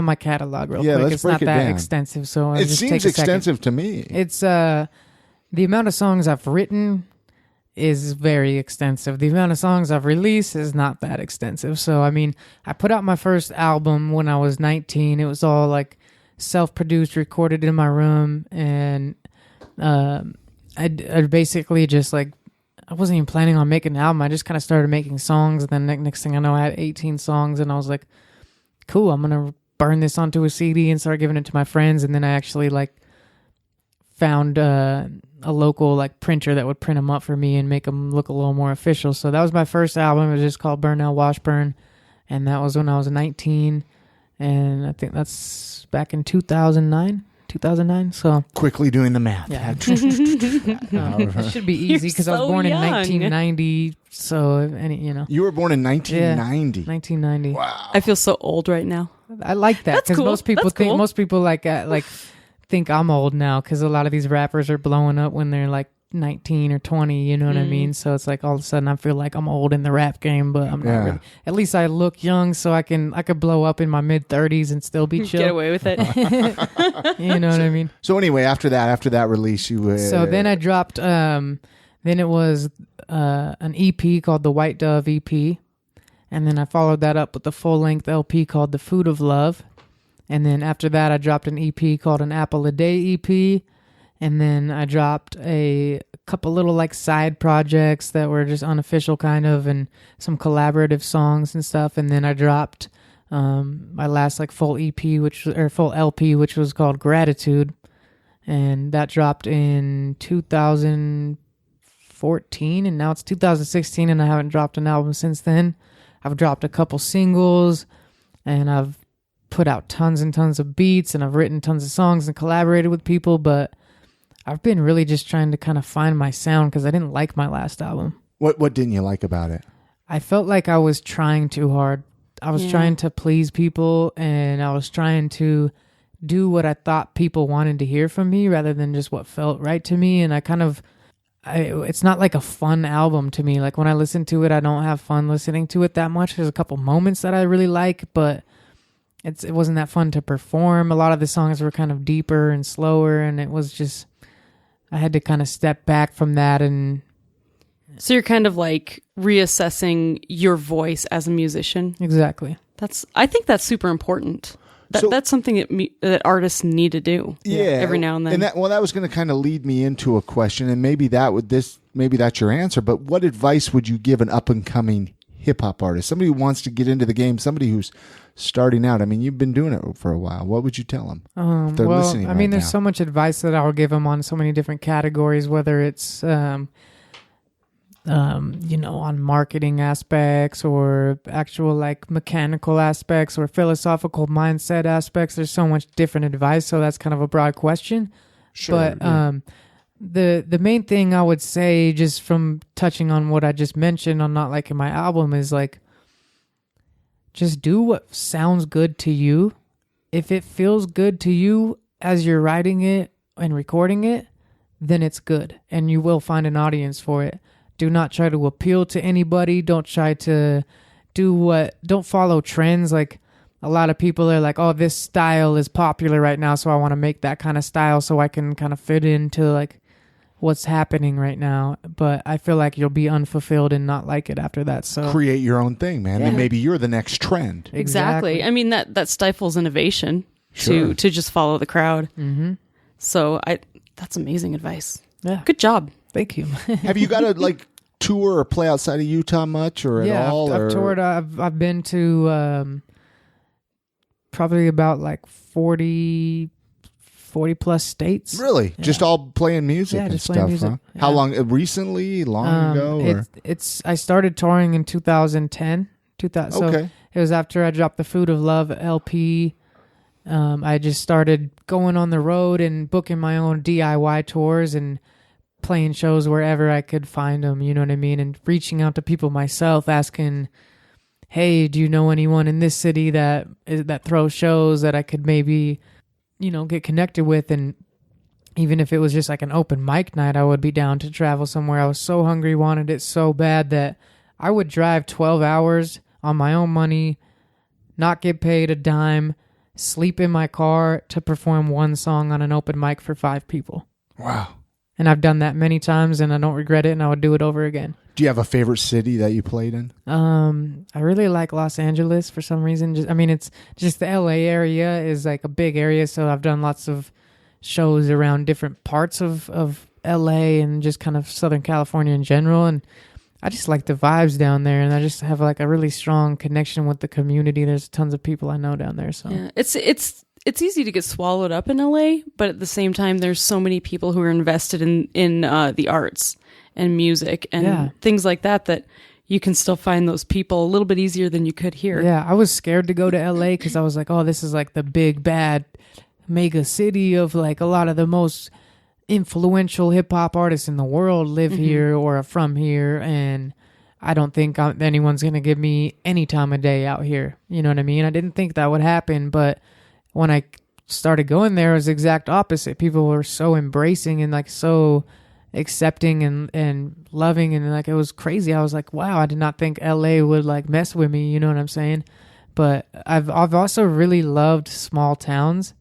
my catalog real quick. It's not that extensive, so it seems extensive to me. It's the amount of songs I've written is very extensive. The amount of songs I've released is not that extensive. So I mean, I put out my first album when I was 19. It was all like self-produced, recorded in my room, and I basically just like, I wasn't even planning on making an album. I just kind of started making songs, and then next thing I know, I had 18 songs, and I was like, cool, I'm gonna burn this onto a CD and start giving it to my friends. And then I actually like found a local like printer that would print them up for me and make them look a little more official. So that was my first album. It was just called Burnell Washburn, and that was when I was 19, and I think that's back in 2009. So quickly doing the math. Yeah. It should be easy because I was born in 1990. So you were born in 1990. Yeah, 1990. Wow. I feel so old right now. I like that because cool. most people think I'm old now because a lot of these rappers are blowing up when they're like 19 or 20, you know what I mean? So it's like all of a sudden I feel like I'm old in the rap game, but I'm not really. At least I look young, so I could blow up in my mid 30s and still be chill. Get away with it. You know what I mean? So anyway, after that release, you So then I dropped then it was an EP called the White Dove EP, and then I followed that up with the full-length LP called The Food of Love. And then after that I dropped an EP called An Apple a Day EP. And then I dropped a couple little like side projects that were just unofficial kind of, and some collaborative songs and stuff. And then I dropped my last like full EP, full LP, which was called Gratitude. And that dropped in 2014, and now it's 2016, and I haven't dropped an album since then. I've dropped a couple singles, and I've put out tons and tons of beats, and I've written tons of songs and collaborated with people, but I've been really just trying to kind of find my sound because I didn't like my last album. What didn't you like about it? I felt like I was trying too hard. I was trying to please people, and I was trying to do what I thought people wanted to hear from me rather than just what felt right to me. And it's not like a fun album to me. Like when I listen to it, I don't have fun listening to it that much. There's a couple moments that I really like, but it wasn't that fun to perform. A lot of the songs were kind of deeper and slower, and it was just, I had to kind of step back from that. And so you're kind of like reassessing your voice as a musician. Exactly. I think that's super important. That's something that artists need to do. Every now and then. And that was going to kind of lead me into a question, and maybe that's your answer. But what advice would you give an up and coming hip hop artist, somebody who wants to get into the game, somebody who's starting out? I mean, you've been doing it for a while. What would you tell them? If they're listening right there's now? so much advice that I'll give them on so many different categories, whether it's, on marketing aspects or actual like mechanical aspects or philosophical mindset aspects. There's so much different advice. So that's kind of a broad question. Sure. But, the main thing I would say, just from touching on what I just mentioned on Not Liking My Album, is like, just do what sounds good to you. If it feels good to you as you're writing it and recording it, then it's good, and you will find an audience for it. Do not try to appeal to anybody. Don't try to don't follow trends. Like a lot of people are like, oh, this style is popular right now, so I want to make that kind of style so I can kind of fit into like what's happening right now. But I feel like you'll be unfulfilled and not like it after that. So create your own thing, man. And maybe you're the next trend. Exactly. I mean, that stifles innovation to just follow the crowd. Mm-hmm. So that's amazing advice. Yeah. Good job. Thank you. Have you got to like tour or play outside of Utah much or at all? I've toured. I've been to probably about like 40 plus states. Really? Yeah. Just all playing music and stuff, music. huh? Yeah. How long? Recently? Long ago? I started touring in 2010. So it was after I dropped the Food of Love LP. I just started going on the road and booking my own DIY tours and playing shows wherever I could find them, you know what I mean? And reaching out to people myself, asking, hey, do you know anyone in this city that throws shows that I could maybe, get connected with? And even if it was just like an open mic night, I would be down to travel somewhere. I was so hungry, wanted it so bad that I would drive 12 hours on my own money, not get paid a dime, sleep in my car to perform one song on an open mic for 5 people. Wow. And I've done that many times, and I don't regret it, and I would do it over again. Do you have a favorite city that you played in? I really like Los Angeles for some reason. It's just the LA area is like a big area, so I've done lots of shows around different parts of LA and just kind of Southern California in general, and I just like the vibes down there, and I just have like a really strong connection with the community. There's tons of people I know down there, so yeah, it's easy to get swallowed up in LA, but at the same time, there's so many people who are invested in the arts and music and things like that you can still find those people a little bit easier than you could here. Yeah, I was scared to go to LA because I was like, oh, this is like the big bad mega city of like a lot of the most influential hip hop artists in the world live here or are from here, and I don't think anyone's gonna give me any time of day out here. You know what I mean? I didn't think that would happen, but when I started going there, it was the exact opposite. People were so embracing and like so accepting and loving, and like it was crazy. I was like, wow, I did not think LA would like mess with me. You know what I'm saying? But I've also really loved small towns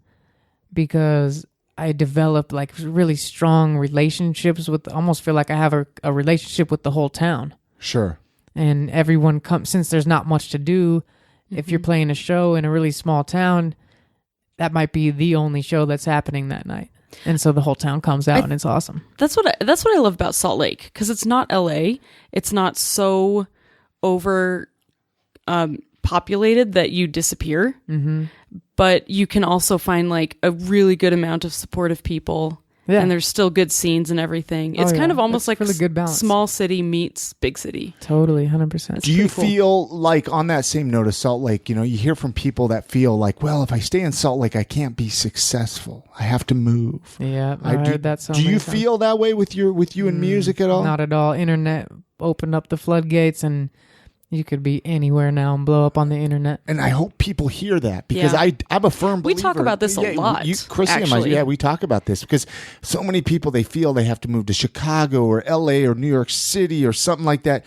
because I developed like really strong relationships with, almost feel like I have a relationship with the whole town. Sure. And everyone comes, since there's not much to do, if you're playing a show in a really small town, that might be the only show that's happening that night. And so the whole town comes out and it's awesome. That's what I love about Salt Lake, because it's not LA. It's not so over populated that you disappear. Mm-hmm. But you can also find like a really good amount of supportive people. Yeah. And there's still good scenes and everything. It's kind of almost like really good balance. Small city meets big city. Totally, 100%. Do you feel like, on that same note of Salt Lake, you hear from people that feel like, well, if I stay in Salt Lake, I can't be successful. I have to move. Yeah, I heard that so many Do you times. feel that way with you and music at all? Not at all. Internet opened up the floodgates, and you could be anywhere now and blow up on the internet. And I hope people hear that, because I'm a firm believer. We talk about this a lot. Chrissy actually. and we talk about this because so many people, they feel they have to move to Chicago or LA or New York City or something like that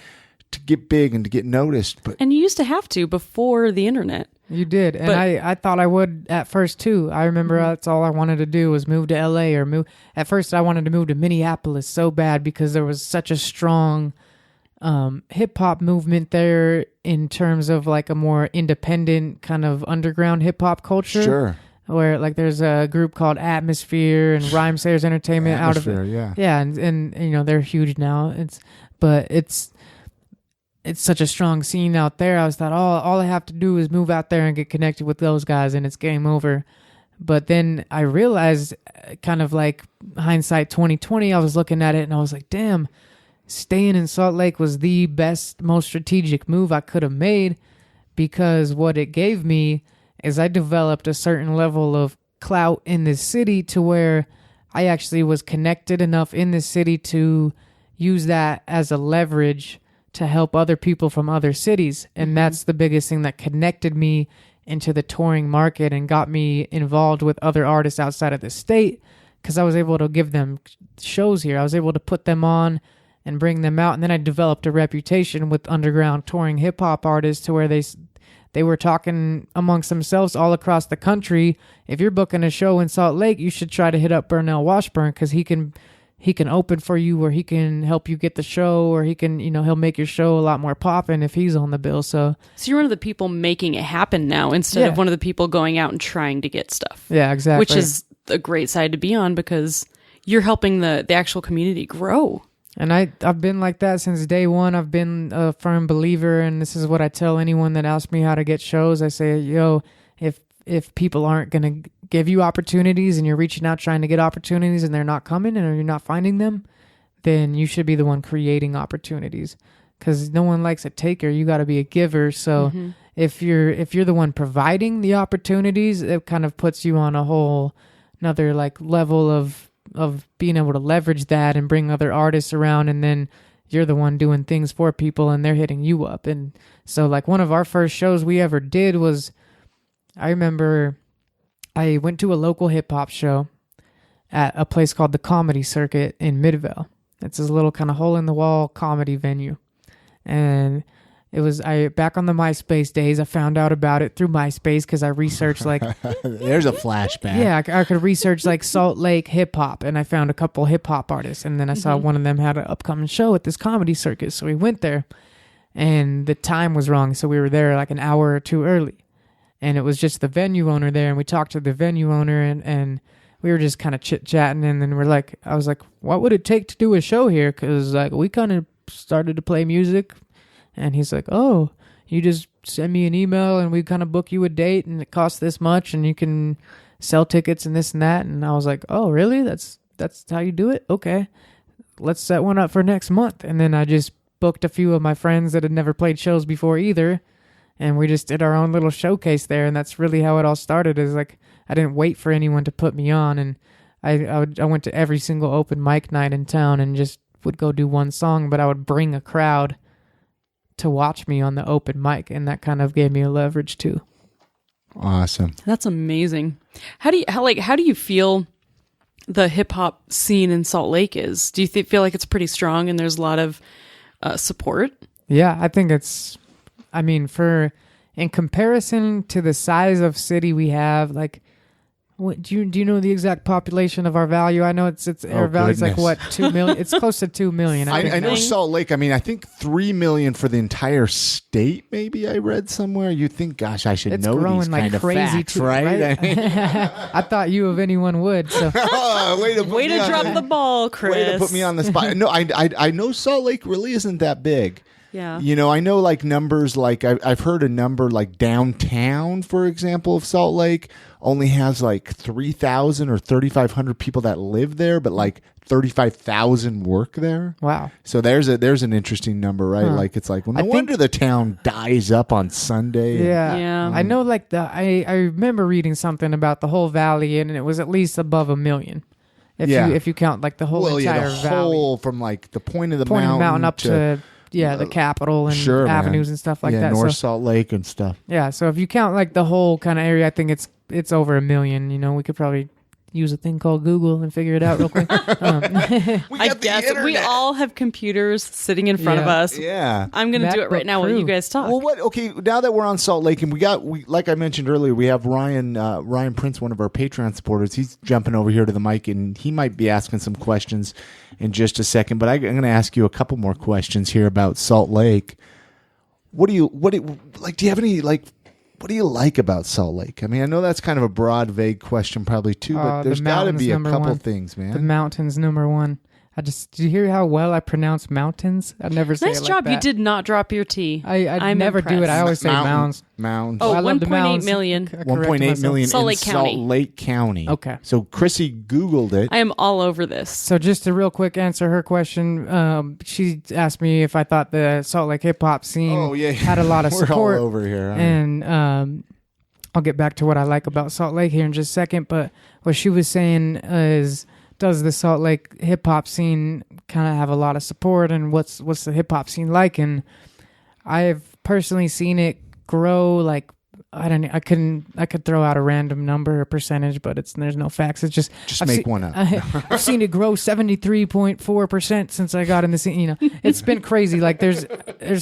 to get big and to get noticed. And you used to have to before the internet. You did. And I thought I would at first too. I remember that's all I wanted to do was move to LA or move. At first I wanted to move to Minneapolis so bad because there was such a strong hip hop movement there in terms of like a more independent kind of underground hip hop culture. Sure. Where like there's a group called Atmosphere and Rhyme Sayers Entertainment out of it. Yeah, and they're huge now. It's such a strong scene out there. I was thought all I have to do is move out there and get connected with those guys and it's game over. But then I realized, kind of like hindsight 2020, I was looking at it and I was like, damn, staying in Salt Lake was the best, most strategic move I could have made, because what it gave me is I developed a certain level of clout in this city to where I actually was connected enough in this city to use that as a leverage to help other people from other cities. And that's the biggest thing that connected me into the touring market and got me involved with other artists outside of the state, because I was able to give them shows here. I was able to put them on and bring them out. And then I developed a reputation with underground touring hip hop artists to where they were talking amongst themselves all across the country. If you're booking a show in Salt Lake, you should try to hit up Burnell Washburn, because he can open for you, or he can help you get the show, or he can, he'll make your show a lot more poppin' if he's on the bill. So you're one of the people making it happen now, instead of one of the people going out and trying to get stuff. Yeah, exactly. Which is a great side to be on, because you're helping the actual community grow. And I've been like that since day one. I've been a firm believer, and this is what I tell anyone that asks me how to get shows. I say, if people aren't going to give you opportunities and you're reaching out trying to get opportunities and they're not coming, or you're not finding them, then you should be the one creating opportunities, because no one likes a taker. You got to be a giver. So if you're the one providing the opportunities, it kind of puts you on a whole another like level of being able to leverage that and bring other artists around, and then you're the one doing things for people and they're hitting you up. And so like one of our first shows we ever did was, I remember I went to a local hip hop show at a place called the Comedy Circuit in Midvale. It's this little kind of hole in the wall comedy venue. And it was back on the MySpace days. I found out about it through MySpace because I researched like there's a flashback. Yeah, I could research like Salt Lake hip hop, and I found a couple hip hop artists, and then I saw one of them had an upcoming show at this Comedy Circuit, so we went there, and the time was wrong, so we were there like an hour or two early, and it was just the venue owner there, and we talked to the venue owner, and we were just kind of chit chatting, and then I was like, what would it take to do a show here? Because like we kind of started to play music. And he's like, oh, you just send me an email and we kind of book you a date and it costs this much and you can sell tickets and this and that. And I was like, oh, really? That's how you do it? Okay. Let's set one up for next month. And then I just booked a few of my friends that had never played shows before either. And we just did our own little showcase there. And that's really how it all started, is like I didn't wait for anyone to put me on. And I went to every single open mic night in town and just would go do one song, but I would bring a crowd to watch me on the open mic, and that kind of gave me a leverage too. Awesome. That's amazing. How do you feel the hip hop scene in Salt Lake is? Do you feel like it's pretty strong and there's a lot of support? Yeah, I think in comparison to the size of city we have, like, what do you know the exact population of our value? I know it's our value's like what, 2 million. It's close to 2 million. I know Salt Lake. I mean, I think 3 million for the entire state. Maybe I read somewhere. You think, gosh, I should know these like kind of crazy facts, right? I thought you of anyone would. So way to drop the ball, Chris. Way to put me on the spot. No, I know Salt Lake really isn't that big. Yeah. You know, I know like numbers, like I've heard a number like downtown, for example, of Salt Lake only has like 3,000 or 3,500 people that live there, but like 35,000 work there. Wow. So there's an interesting number, right? Huh. Like it's like, well, no wonder the town dies up on Sunday. Yeah. I know like I remember reading something about the whole valley, and it was at least above 1 million. If you count like the whole entire valley. From like the point of the mountain up to the Capitol and avenues and stuff like that. North Salt Lake and stuff. Yeah, so if you count like the whole kind of area, I think it's over 1 million. You know, we could probably use a thing called Google and figure it out real quick. I guess we all have computers sitting in front of us. Yeah, I'm going to do it right now while you guys talk. Well, Okay, now that we're on Salt Lake, and we like I mentioned earlier, we have Ryan Prince, one of our Patreon supporters. He's jumping over here to the mic, and he might be asking some questions in just a second. But I'm going to ask you a couple more questions here about Salt Lake. Do you have any what do you like about Salt Lake? I mean, I know that's kind of a broad, vague question probably too, but there's got to be a couple things, man. The mountains, number one. Did you hear how well I pronounce mountains? I never say it like that. Nice job. You did not drop your T. I never do it. I always say mounds. Mounds. Oh, 1.8 million. 1.8 million Salt Lake in Salt Lake County. Okay. So Chrissy Googled it. I am all over this. So just to real quick answer her question, she asked me if I thought the Salt Lake hip hop scene had a lot of support. We're all over here. And I'll get back to what I like about Salt Lake here in just a second. But what she was saying is, does the Salt Lake hip hop scene kind of have a lot of support, and what's the hip hop scene like? And I've personally seen it grow. Like, I could throw out a random number or percentage, but there's no facts. It's just make one up. I've seen it grow 73.4% since I got in the scene. You know, it's been crazy. Like there's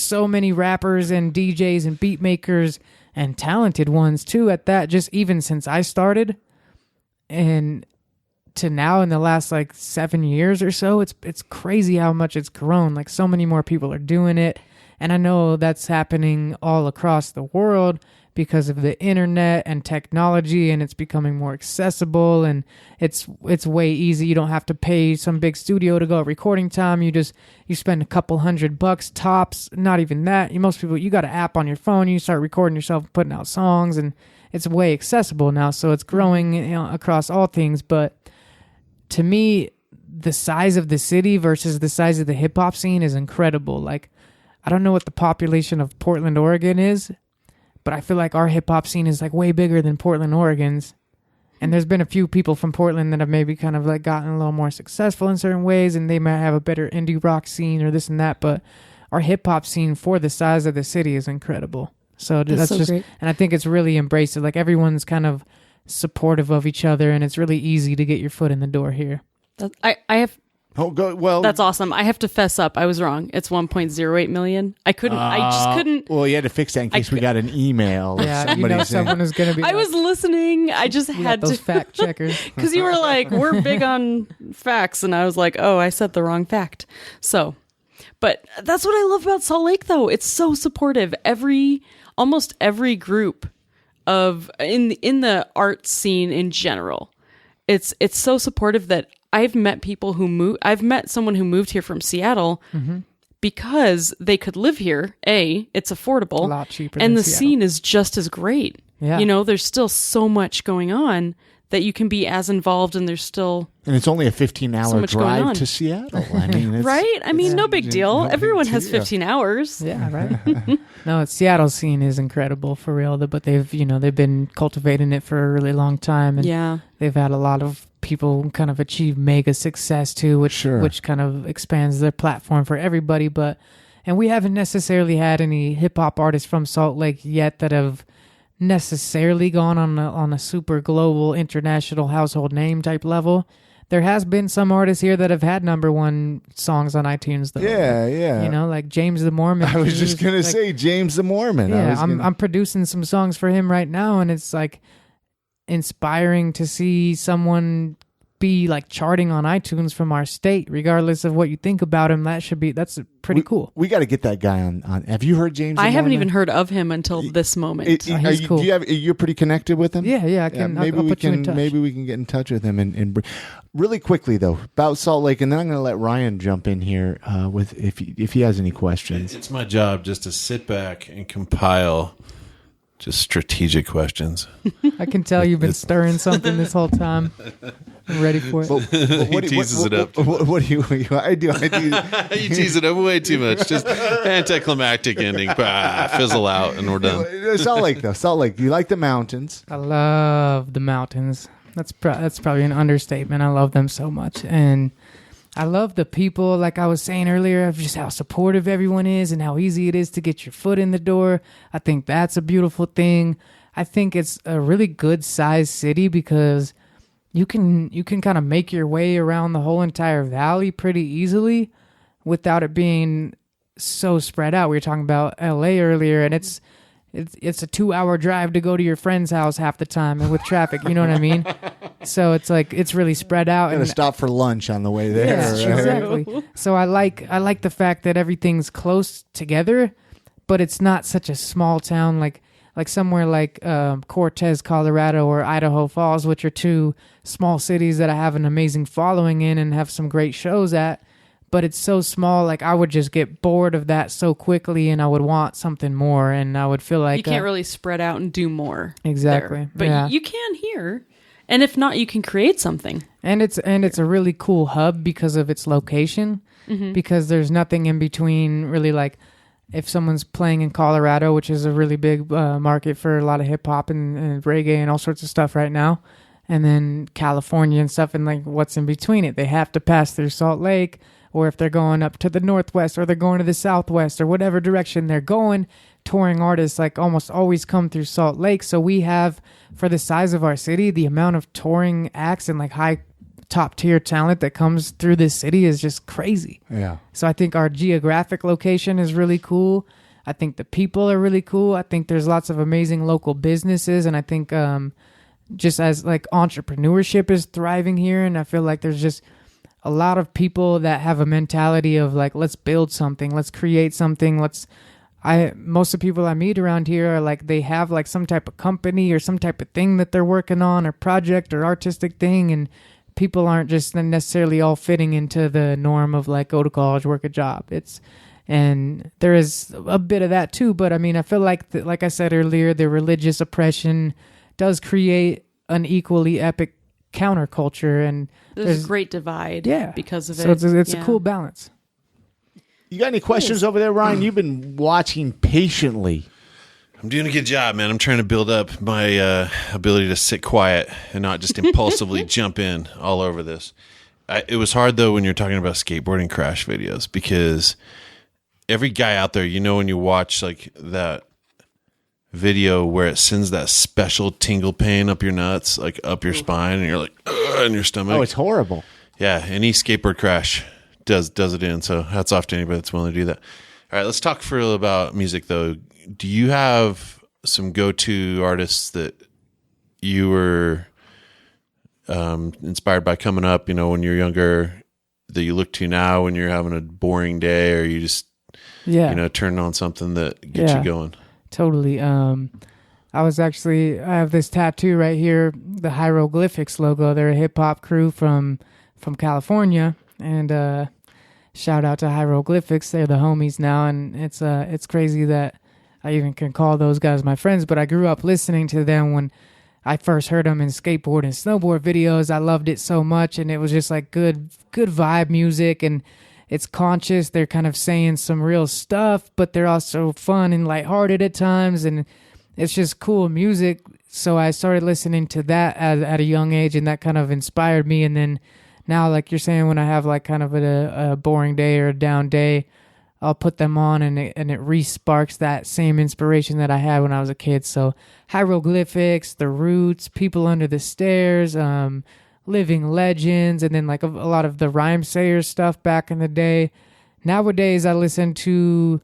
so many rappers and DJs and beat makers and talented ones too at that, just even since I started and to now in the last like 7 years or so, it's crazy how much it's grown. Like so many more people are doing it. And I know that's happening all across the world because of the internet and technology, and it's becoming more accessible, and it's way easy. You don't have to pay some big studio to go at recording time. You spend a couple $100 tops, not even that. Most people, you got an app on your phone, you start recording yourself, putting out songs, and it's way accessible now. So it's growing across all things. But to me, the size of the city versus the size of the hip hop scene is incredible. Like, I don't know what the population of Portland, Oregon is, but I feel like our hip hop scene is like way bigger than Portland, Oregon's. And there's been a few people from Portland that have maybe kind of like gotten a little more successful in certain ways, and they might have a better indie rock scene or this and that. But our hip hop scene for the size of the city is incredible. So that's just great. And I think it's really embraced. Like everyone's kind of supportive of each other, and it's really easy to get your foot in the door here. I have. Oh, well, that's awesome. I have to fess up. I was wrong. It's 1.08 million. I just couldn't. Well, you had to fix that in case we got an email. Yeah, someone was going to be. I was listening. I just had those fact checkers because you were like, "We're big on facts," and I was like, "Oh, I said the wrong fact." So, but that's what I love about Salt Lake, though. It's so supportive. Almost every group of in the art scene in general, it's so supportive that I've met people who move. I've met someone who moved here from Seattle because they could live here. It's affordable, a lot cheaper, and the scene is just as great. Yeah. There's still so much going on that you can be as involved, and there's still it's only a 15-hour drive to Seattle. I mean, right? I mean, no big deal. Everyone has 15 hours. Yeah, right. No, Seattle scene is incredible for real. But they've been cultivating it for a really long time, and they've had a lot of people kind of achieve mega success too, which kind of expands their platform for everybody. And we haven't necessarily had any hip hop artists from Salt Lake yet that have necessarily gone on a super global international household name type level. There has been some artists here that have had #1 songs on iTunes though. Yeah. Like James the Mormon. I was just gonna say James the Mormon. Yeah, I'm producing some songs for him right now, and it's like inspiring to see someone be like charting on iTunes from our state, regardless of what you think about him. That's pretty cool. We got to get that guy on. Have you heard James? I haven't even heard of him until this moment. He's cool. You're pretty connected with him? Yeah. I can. Maybe I'll we put you in can. touch. Maybe we can get in touch with him and really quickly though about Salt Lake, and then I'm going to let Ryan jump in here with if he has any questions. It's my job just to sit back and compile just strategic questions. I can tell you've been stirring something this whole time. I'm ready for it. He teases it up. What do you? I do. You tease it up way too much. Just anticlimactic ending. Fizzle out, and we're done. Salt Lake, though. Salt Lake. You like the mountains? I love the mountains. That's probably an understatement. I love them so much, and I love the people. Like I was saying earlier, of just how supportive everyone is, and how easy it is to get your foot in the door. I think that's a beautiful thing. I think it's a really good sized city because you can kind of make your way around the whole entire valley pretty easily without it being so spread out. We were talking about LA earlier, and it's a 2-hour drive to go to your friend's house half the time, and with traffic, you know what I mean? So it's like it's really spread out. You're gonna stop for lunch on the way there. Yeah, right? Exactly. So I like the fact that everything's close together, but it's not such a small town like somewhere like Cortez, Colorado, or Idaho Falls, which are 2 small cities that I have an amazing following in and have some great shows at. But it's so small, like I would just get bored of that so quickly, and I would want something more, and I would feel like you can't really spread out and do more. Exactly, there. But you can here, and if not, you can create something. And it's a really cool hub because of its location, because there's nothing in between. Really, like if someone's playing in Colorado, which is a really big market for a lot of hip hop and reggae and all sorts of stuff right now, and then California and stuff, and like what's in between it, they have to pass through Salt Lake. Or if they're going up to the northwest or they're going to the southwest or whatever direction they're going, touring artists like almost always come through Salt Lake. So we have, for the size of our city, the amount of touring acts and like high top tier talent that comes through this city is just crazy. Yeah. So I think our geographic location is really cool. I think the people are really cool. I think there's lots of amazing local businesses, and I think just as like entrepreneurship is thriving here, and I feel like there's just a lot of people that have a mentality of like, let's build something, let's create something. Most of the people I meet around here are like, they have like some type of company or some type of thing that they're working on, or project or artistic thing. And people aren't just necessarily all fitting into the norm of like, go to college, work a job. And there is a bit of that too. But I mean, I feel like, like I said earlier, the religious oppression does create an equally epic counterculture, and there's a great divide because of it. So it's a cool balance. You got any questions over there, Ryan? You've been watching patiently. I'm doing a good job, man. I'm trying to build up my ability to sit quiet and not just impulsively jump in all over this. It was hard, though, when you're talking about skateboarding crash videos, because every guy out there, when you watch like that video where it sends that special tingle pain up your nuts, like up your spine, and you're like, in your stomach. Oh, it's horrible. Yeah, any skateboard crash does it in. So hats off to anybody that's willing to do that. All right, let's talk for a little about music, though. Do you have some go-to artists that you were inspired by coming up, when you're younger, that you look to now when you're having a boring day, or you just, turn on something that gets you going? Totally. I have this tattoo right here, the Hieroglyphics logo. They're a hip hop crew from California, and shout out to Hieroglyphics. They're the homies now, and it's crazy that I even can call those guys my friends. But I grew up listening to them when I first heard them in skateboard and snowboard videos. I loved it so much, and it was just like good vibe music, and it's conscious. They're kind of saying some real stuff, but they're also fun and lighthearted at times, and it's just cool music. So I started listening to that at a young age, and that kind of inspired me. And then now, like you're saying, when I have like kind of a boring day or a down day, I'll put them on, and it re-sparks that same inspiration that I had when I was a kid. So Hieroglyphics, The Roots, People Under the Stairs, Living Legends, and then like a lot of the Rhyme Sayers stuff back in the day. Nowadays, I listen to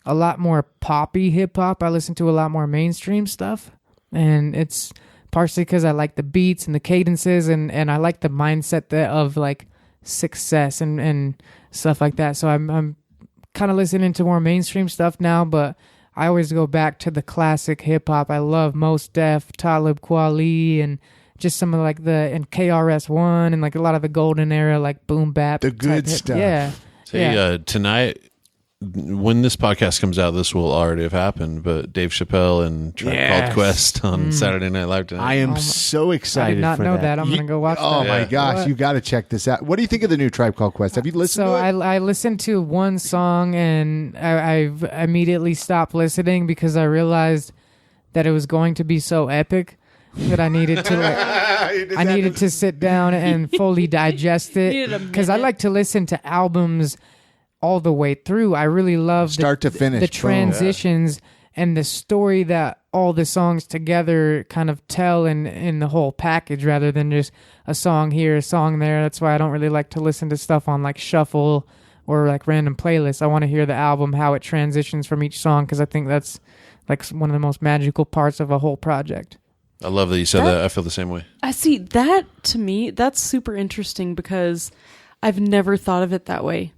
a lot more poppy hip-hop. I listen to a lot more mainstream stuff, and it's partially because I like the beats and the cadences, and I like the mindset of like success and stuff like that. So I'm kind of listening to more mainstream stuff now, but I always go back to the classic hip-hop. I love Mos Def, Talib Kweli, and just some of like and KRS-One, and like a lot of the golden era, like boom bap, the good stuff. Yeah. Tonight, when this podcast comes out, this will already have happened. But Dave Chappelle and Tribe Called Quest on Saturday Night Live tonight. I am so excited. I did not know that. I'm gonna go watch that. Oh my gosh, you got to check this out. What do you think of the new Tribe Called Quest? Have you listened to it? I listened to one song, and I've immediately stopped listening because I realized that it was going to be so epic that I needed to needed to sit down and fully digest it, because I like to listen to albums all the way through. I really love start to finish the transitions and the story that all the songs together kind of tell in the whole package, rather than just a song here, a song there. That's why I don't really like to listen to stuff on like shuffle or like random playlists. I want to hear the album, how it transitions from each song, because I think that's like one of the most magical parts of a whole project. I love that you said that. I feel the same way. I see that. To me, that's super interesting because I've never thought of it that way.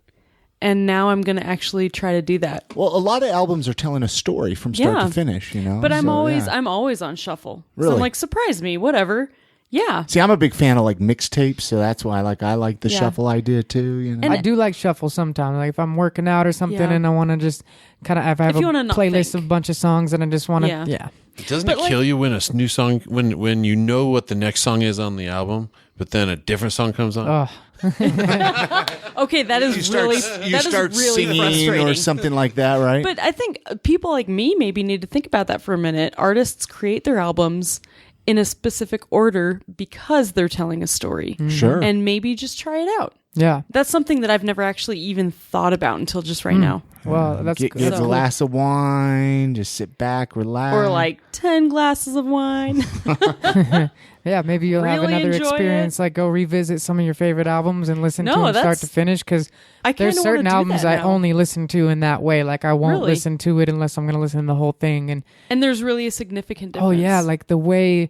And now I'm going to actually try to do that. Well, a lot of albums are telling a story from start to finish, But I'm always on shuffle. Really? So I'm like, surprise me, whatever. Yeah. See, I'm a big fan of like mixtapes, so that's why I like the shuffle idea too. And I do like shuffle sometimes. Like if I'm working out or something, and I want to just kind of, if I have a playlist of a bunch of songs, and I just want to, Doesn't it kill you when a new song, when you know what the next song is on the album, but then a different song comes on? Oh. Okay, that is really singing frustrating. or something like that, right? But I think people like me maybe need to think about that for a minute. Artists create their albums in a specific order because they're telling a story. Sure. And maybe just try it out. Yeah. That's something that I've never actually even thought about until just right now. Well, that's get a glass of wine, just sit back, relax. Or like 10 glasses of wine. Yeah, maybe you'll have another experience, like go revisit some of your favorite albums and listen to them start to finish, because there's certain albums I only listen to in that way. Like I won't listen to it unless I'm going to listen to the whole thing. And there's really a significant difference. Oh yeah, like the way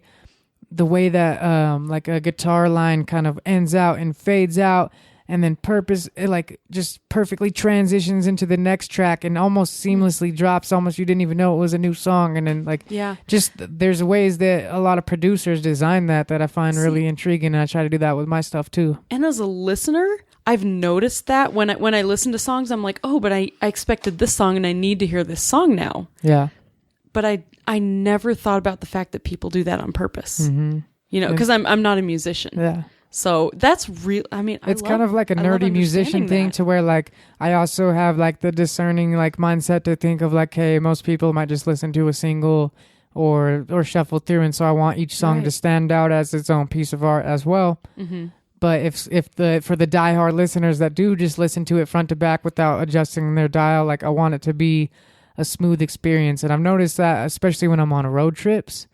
that like a guitar line kind of ends out and fades out, and then it like just perfectly transitions into the next track and almost seamlessly drops, almost you didn't even know it was a new song. And then like just there's ways that a lot of producers design that I find really intriguing, and I try to do that with my stuff too. And as a listener, I've noticed that when I listen to songs, I'm like, oh, but I expected this song and I need to hear this song now. Yeah. But I never thought about the fact that people do that on purpose. Mm-hmm. Because I'm not a musician. Yeah. So that's real. I mean, it's kind of like a nerdy musician thing to where like I also have like the discerning like mindset to think of like, hey, most people might just listen to a single or shuffle through, and so I want each song to stand out as its own piece of art as well. Mm-hmm. But if for the diehard listeners that do just listen to it front to back without adjusting their dial, like I want it to be a smooth experience. And I've noticed that, especially when I'm on road trips,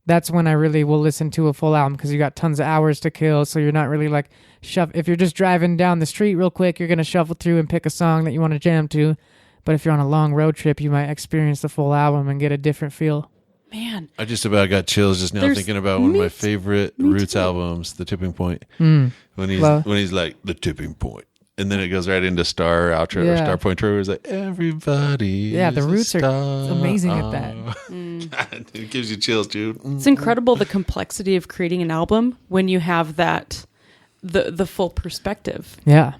that's when I really will listen to a full album, because you got tons of hours to kill. So you're not really like if you're just driving down the street real quick, you're going to shuffle through and pick a song that you want to jam to. But if you're on a long road trip, you might experience the full album and get a different feel. Man, I just about got chills just now thinking about one of my favorite Roots albums, The Tipping Point. When he's like, The Tipping Point. And then it goes right into Star outro or Star Point True. It's like, everybody. Yeah, the Roots are amazing at that. God, it gives you chills, dude. It's incredible the complexity of creating an album when you have that, the full perspective. Yeah,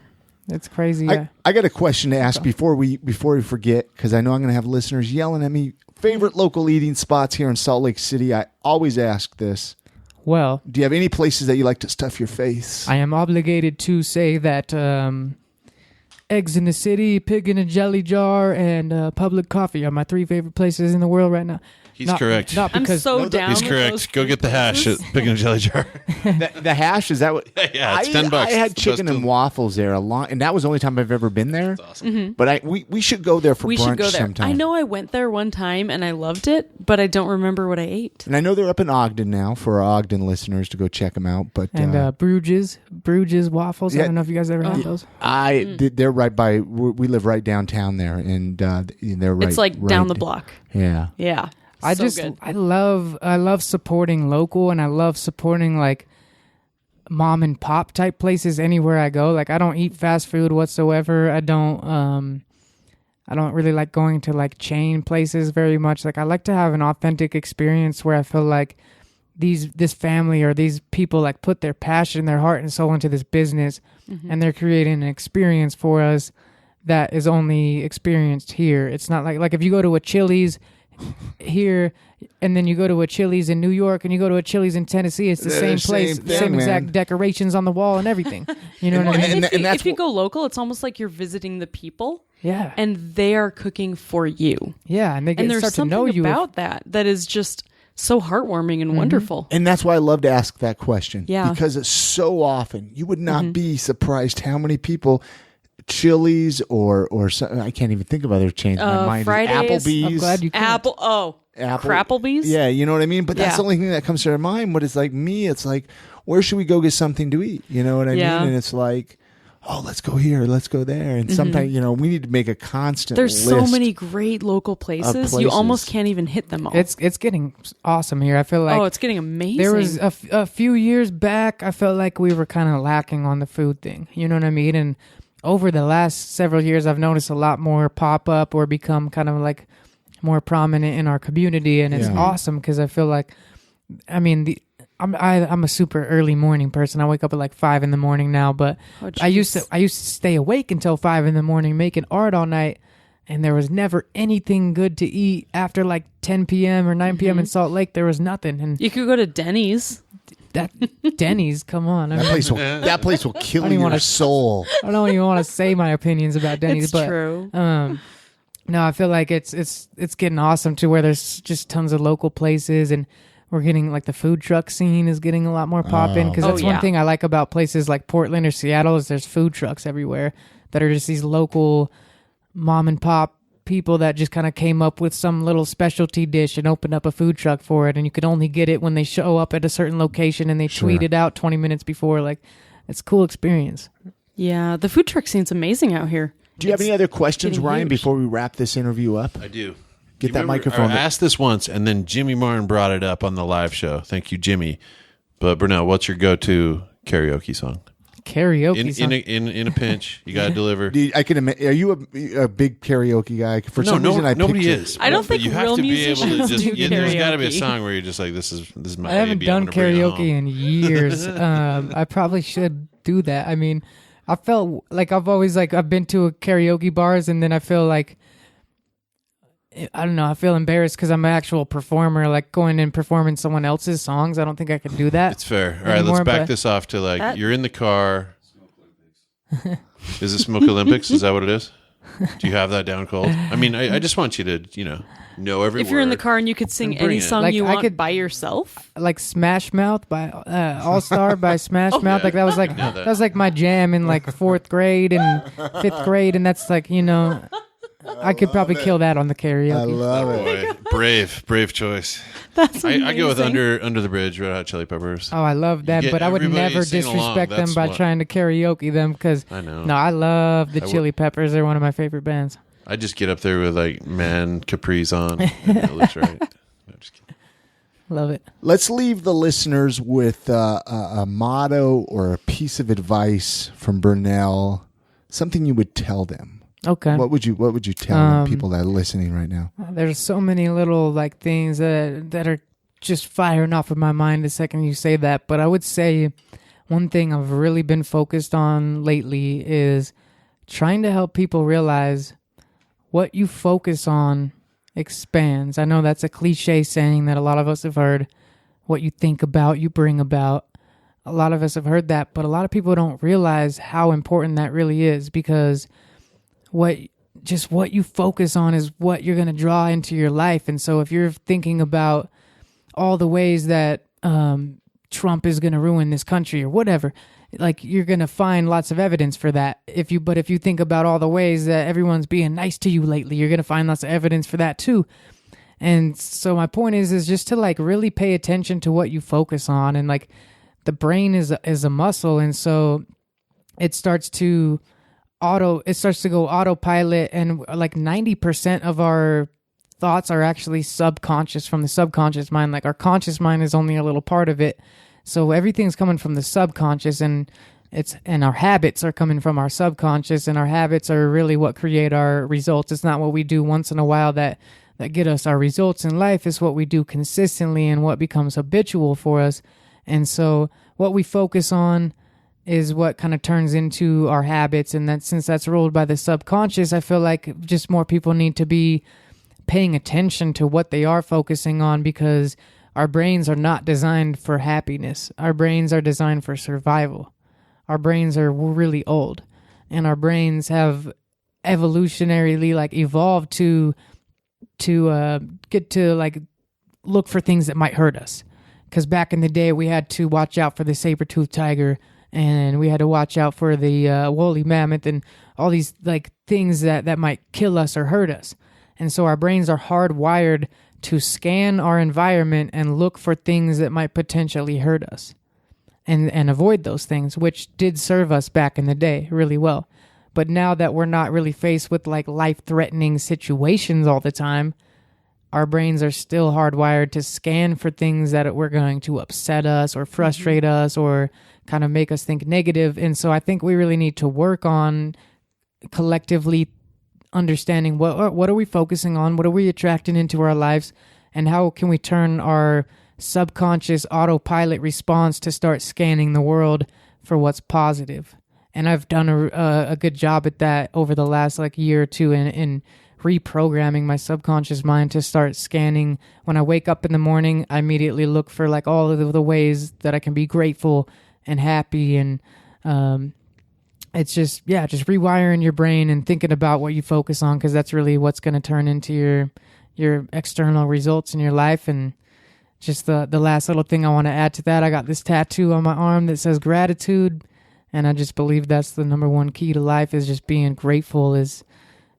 it's crazy. Yeah. I got a question to ask before we forget, because I know I'm going to have listeners yelling at me. Favorite local eating spots here in Salt Lake City? I always ask this. Well, do you have any places that you like to stuff your face? I am obligated to say that Eggs in the City, Pig in a Jelly Jar, and Public Coffee are my 3 favorite places in the world right now. He's correct. Not because I'm so down. He's correct. Go get the hash at Pig in a Jelly Jar. The hash, is that what? Yeah, it's $10. I had chicken and waffles there and that was the only time I've ever been there. That's awesome. But we should go there for brunch sometime. I know I went there one time and I loved it, but I don't remember what I ate. And I know they're up in Ogden now for our Ogden listeners to go check them out. But Bruges waffles. Yeah, I don't know if you guys ever had those. They're right by. We live right downtown there, and they're right. It's like down the block. Yeah. Yeah. I love supporting local, and I love supporting like mom and pop type places anywhere I go. Like I don't eat fast food whatsoever. I don't really like going to like chain places very much. Like I like to have an authentic experience where I feel like this family or these people like put their passion, their heart and soul into this business, and they're creating an experience for us that is only experienced here. It's not like if you go to a Chili's here and then you go to a Chili's in New York and you go to a Chili's in Tennessee, it's the same place, same exact decorations on the wall and everything. You know what I mean? If you go local, it's almost like you're visiting the people. Yeah. And they are cooking for you. Yeah, and there's start to know you about that is just so heartwarming and wonderful. And that's why I love to ask that question. Yeah. Because it's so often, you would not be surprised how many people Chili's or I can't even think of other chains. My mind Fridays. Applebee's. I'm glad you can't. Crapplebee's. Yeah, you know what I mean? But that's the only thing that comes to our mind. But it's like me, it's like, where should we go get something to eat? You know what I mean? And it's like, oh, let's go here, let's go there. And sometimes, we need to make a constant There's list. So many great local places. You almost can't even hit them all. It's getting awesome here. I feel like it's getting amazing. There was a few years back, I felt like we were kind of lacking on the food thing. You know what I mean? And over the last several years, I've noticed a lot more pop up or become kind of like more prominent in our community, and it's awesome because I feel like, I'm a super early morning person. I wake up at like 5 a.m. now, but I used to stay awake until 5 a.m. making art all night, and there was never anything good to eat after like 10 p.m. or 9 p.m. in Salt Lake. There was nothing, and you could go to Denny's. That Denny's, come on! That place will kill your soul. I don't even want to say my opinions about Denny's, but true. No, I feel like it's getting awesome to where there's just tons of local places, and we're getting like the food truck scene is getting a lot more poppin', because that's one thing I like about places like Portland or Seattle is there's food trucks everywhere that are just these local mom and pop people that just kind of came up with some little specialty dish and opened up a food truck for it, and you could only get it when they show up at a certain location and they tweet it out 20 minutes before. Like, it's a cool experience. Yeah, the food truck scene's amazing out here. Do you have any other questions, Ryan, before we wrap this interview up? I do. Get that microphone. I asked this once, and then Jimmy Martin brought it up on the live show. Thank you, Jimmy. But Burnell, what's your go-to karaoke song? Karaoke song? In a pinch, you got to deliver. Dude, I can imagine. Are you a big karaoke guy? For some reason, nobody is. I don't think you real have to be able to musicians just. do karaoke. There's got to be a song where you're just like, this is my. I haven't done karaoke in years. I probably should do that. I mean, I felt like I've been to karaoke bars, and then I feel like, I don't know, I feel embarrassed because I'm an actual performer, like going and performing someone else's songs. I don't think I could do that. It's fair. All right, let's back this off to like, you're in the car. Is it Smoke Olympics? Is that what it is? Do you have that down cold? I mean, I just want you to, know every word. If you're in the car and you could sing any song like, you I want could, by yourself. Like Smash Mouth by All Star by Smash Mouth. Like that was like my jam in like 4th grade and 5th grade, and that's like, I could probably kill that on the karaoke. I love it. Boy, brave choice. That's amazing. I go with Under the Bridge, Red Hot Chili Peppers. Oh, I love them, but I would never disrespect them by trying to karaoke them because I know. No, I love the Chili Peppers. They're one of my favorite bands. I just get up there with like man capris on. And it looks right. No, just kidding. Love it. Let's leave the listeners with a motto or a piece of advice from Burnell. Something you would tell them. Okay. What would you tell the people that are listening right now? There's so many little like things that are just firing off of my mind the second you say that. But I would say one thing I've really been focused on lately is trying to help people realize what you focus on expands. I know that's a cliche saying that a lot of us have heard. What you think about, you bring about. A lot of us have heard that, but a lot of people don't realize how important that really is because what you focus on is what you're going to draw into your life. And so if you're thinking about all the ways that Trump is going to ruin this country or whatever, like you're going to find lots of evidence for that. If you think about all the ways that everyone's being nice to you lately, you're going to find lots of evidence for that too. And so my point is just to like really pay attention to what you focus on. And like the brain is a muscle. And so it starts to go autopilot, and like 90% of our thoughts are actually subconscious from the subconscious mind. Like our conscious mind is only a little part of it. So everything's coming from the subconscious, and our habits are coming from our subconscious, and our habits are really what create our results. It's not what we do once in a while that get us our results in life. It's what we do consistently and what becomes habitual for us. And so what we focus on is what kind of turns into our habits. And that since that's ruled by the subconscious, I feel like just more people need to be paying attention to what they are focusing on, because our brains are not designed for happiness. Our brains are designed for survival. Our brains are really old, and our brains have evolutionarily like evolved to get to like look for things that might hurt us. Because back in the day, we had to watch out for the saber-toothed tiger, and we had to watch out for the woolly mammoth, and all these like things that might kill us or hurt us. And so our brains are hardwired to scan our environment and look for things that might potentially hurt us and avoid those things, which did serve us back in the day really well. But now that we're not really faced with like life-threatening situations all the time, our brains are still hardwired to scan for things that were going to upset us or frustrate us or kind of make us think negative. And so I think we really need to work on collectively understanding what are we focusing on, what are we attracting into our lives, and how can we turn our subconscious autopilot response to start scanning the world for what's positive. And I've done a good job at that over the last like year or two in reprogramming my subconscious mind to start scanning. When I wake up in the morning, I immediately look for like all of the ways that I can be grateful and happy, and it's just rewiring your brain and thinking about what you focus on, because that's really what's going to turn into your external results in your life. And just the last little thing I want to add to that, I got this tattoo on my arm that says gratitude, and I just believe that's the number one key to life, is just being grateful, is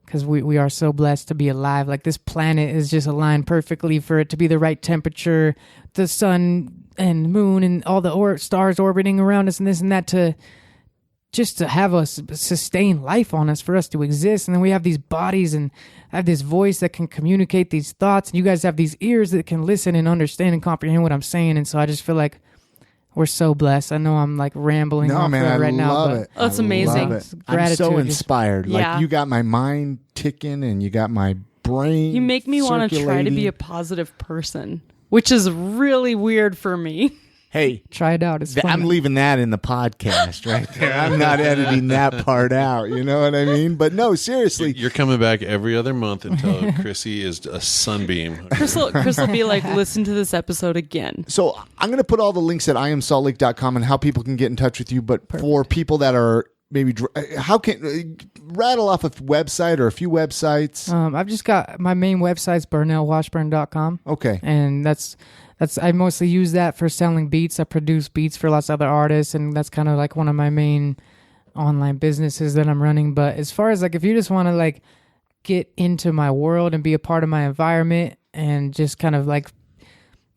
because we are so blessed to be alive. Like this planet is just aligned perfectly for it to be the right temperature, the sun and moon and all the stars orbiting around us and this and that, to have us sustain life on us, for us to exist. And then we have these bodies and have this voice that can communicate these thoughts, and you guys have these ears that can listen and understand and comprehend what I'm saying. And so I just feel like we're so blessed. I know I'm like rambling on right now, but that's amazing. I'm so inspired. Yeah. Like you got my mind ticking and you got my brain. You make me want to try to be a positive person, which is really weird for me. Hey, try it out. It's fun. I'm leaving that in the podcast right there. I'm not editing that part out. You know what I mean? But no, seriously. You're coming back every other month until Chrissy is a sunbeam. Chris will be like, listen to this episode again. So I'm going to put all the links at iamsaltlake.com and how people can get in touch with you. But for people that are maybe, how can rattle off a website or a few websites? I've just got my main website's burnellwashburn.com. Okay. And I mostly use that for selling beats. I produce beats for lots of other artists, and that's kind of like one of my main online businesses that I'm running. But as far as like if you just want to like get into my world and be a part of my environment and just kind of like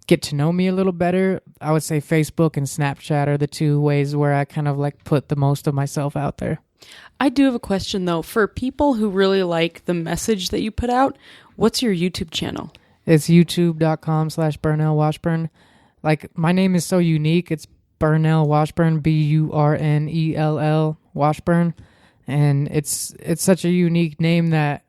get to know me a little better, I would say Facebook and Snapchat are the two ways where I kind of like put the most of myself out there. I do have a question though. For people who really like the message that you put out, what's your YouTube channel? It's youtube.com/Burnell Washburn. Like, my name is so unique. It's Burnell Washburn, Burnell Washburn. And it's such a unique name that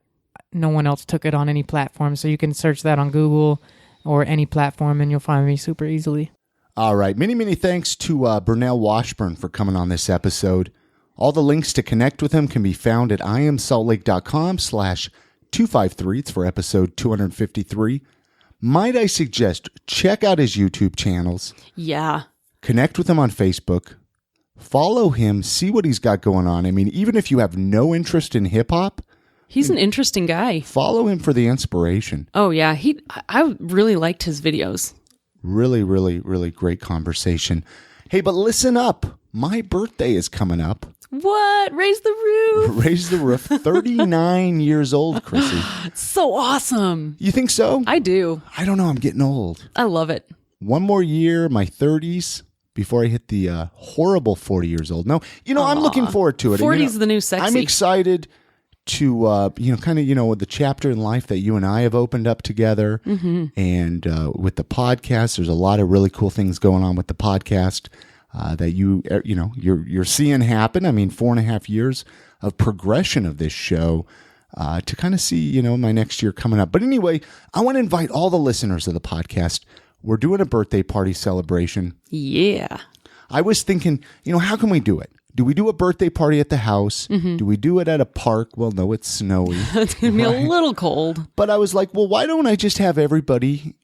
no one else took it on any platform. So you can search that on Google or any platform and you'll find me super easily. All right. Many thanks to Burnell Washburn for coming on this episode. All the links to connect with him can be found at iamsaltlake.com/253. It's for episode 253. Might I suggest, check out his YouTube channels. Yeah. Connect with him on Facebook. Follow him. See what he's got going on. I mean, even if you have no interest in hip-hop, he's an interesting guy. Follow him for the inspiration. Oh, yeah. I really liked his videos. Really great conversation. Hey, but listen up. My birthday is coming up. What? Raise the roof. Raise the roof. 39 years old, Chrissy. So awesome. You think so? I do. I don't know. I'm getting old. I love it. One more year, my 30s, before I hit the horrible 40 years old. No, I'm looking forward to it. 40's the new sexy. I'm excited to, with the chapter in life that you and I have opened up together. Mm-hmm. And with the podcast, there's a lot of really cool things going on with the podcast. That you're seeing happen. I mean, 4.5 years of progression of this show to kind of see, my next year coming up. But anyway, I want to invite all the listeners of the podcast. We're doing a birthday party celebration. Yeah. I was thinking, how can we do it? Do we do a birthday party at the house? Mm-hmm. Do we do it at a park? Well, no, it's snowy. It's going to be a little cold. But I was like, well, why don't I just have everybody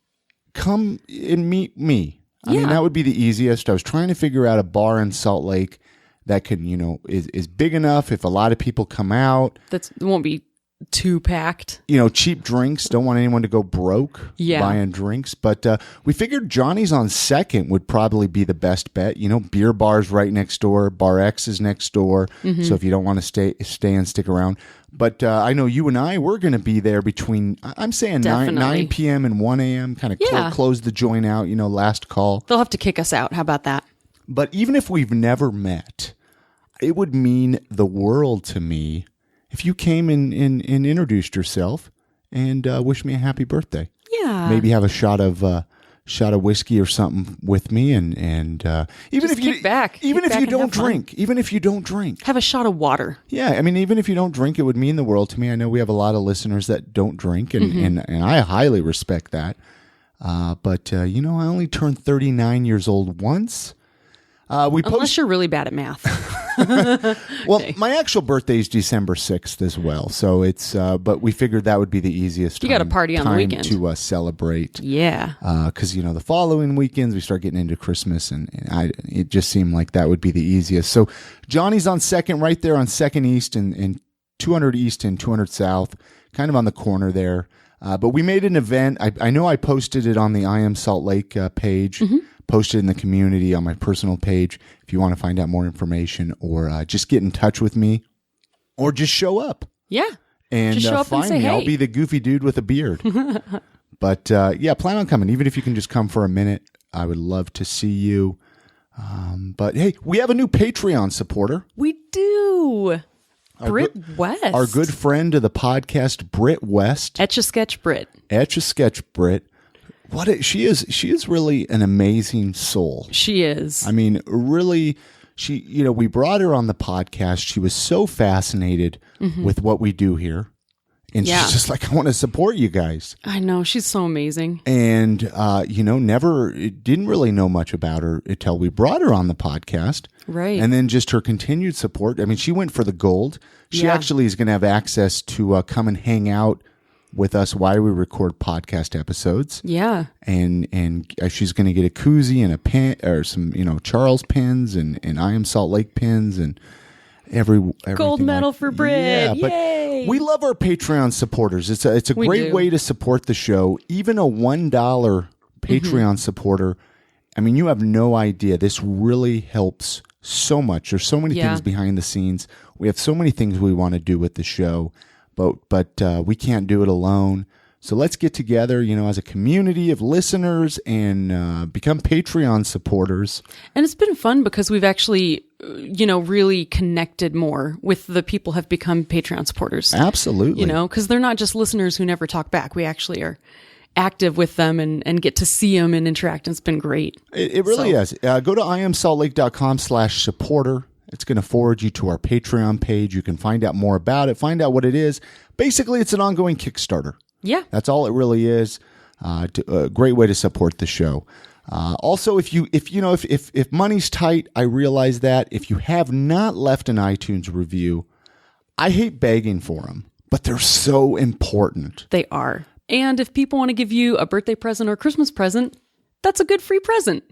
come and meet me? I mean, that would be the easiest. I was trying to figure out a bar in Salt Lake that can, is big enough if a lot of people come out. It won't be too packed. Cheap drinks. Don't want anyone to go broke buying drinks. But we figured Johnny's on Second would probably be the best bet. Beer bars right next door. Bar X is next door. Mm-hmm. So if you don't want to stay and stick around. But I know you and I, we're going to be there between, I'm saying 9 p.m. and 1 a.m., kind of close the joint out, last call. They'll have to kick us out. How about that? But even if we've never met, it would mean the world to me if you came and introduced yourself and wished me a happy birthday. Yeah. Maybe have a shot of whiskey or something with me, and even just if you kick back, even if you don't drink, have a shot of water. Yeah, I mean, even if you don't drink, it would mean the world to me. I know we have a lot of listeners that don't drink, and I highly respect that. But I only turned 39 years old once. Unless you're really bad at math. Well, my actual birthday is December 6th as well. So it's, but we figured that would be the easiest You got a party on the weekend. To celebrate. Yeah. Because, the following weekends we start getting into Christmas and it just seemed like that would be the easiest. So Johnny's on Second, right there on 2nd East and 200 East and 200 South, kind of on the corner there. But we made an event. I know I posted it on the I Am Salt Lake page. Mm-hmm. Posted in the community on my personal page if you want to find out more information or just get in touch with me or just show up. Yeah. And just show up find and say, me. hey. I'll be the goofy dude with a beard. But plan on coming. Even if you can just come for a minute, I would love to see you. But hey, we have a new Patreon supporter. We do. Britt West. Our good friend of the podcast, Britt West. Etch-a-Sketch Britt. Etch-a-Sketch Britt. She is really an amazing soul. She is. I mean, really, we brought her on the podcast. She was so fascinated with what we do here. And she's just like, I want to support you guys. I know. She's so amazing. And, didn't really know much about her until we brought her on the podcast. Right. And then just her continued support. I mean, she went for the gold. She actually is going to have access to come and hang out with us while we record podcast episodes. Yeah. And she's going to get a koozie and a pen or some, Charles pins and I Am Salt Lake pins and everything gold medal for Britt. Yeah, yay. But we love our Patreon supporters. It's a great way to support the show. Even a $1 Patreon supporter. I mean, you have no idea. This really helps so much. There's so many things behind the scenes. We have so many things we want to do with the show. but we can't do it alone. So let's get together, as a community of listeners and become Patreon supporters. And it's been fun because we've actually, really connected more with the people who have become Patreon supporters. Absolutely. Because they're not just listeners who never talk back. We actually are active with them and get to see them and interact. And it's been great. It really is. Go to iamsaltlake.com/supporter. It's going to forward you to our Patreon page. You can find out more about it, find out what it is. Basically, it's an ongoing Kickstarter. Yeah. That's all it really is. A great way to support the show. Also, if money's tight, I realize that. If you have not left an iTunes review, I hate begging for them, but they're so important. They are. And if people want to give you a birthday present or Christmas present, that's a good free present.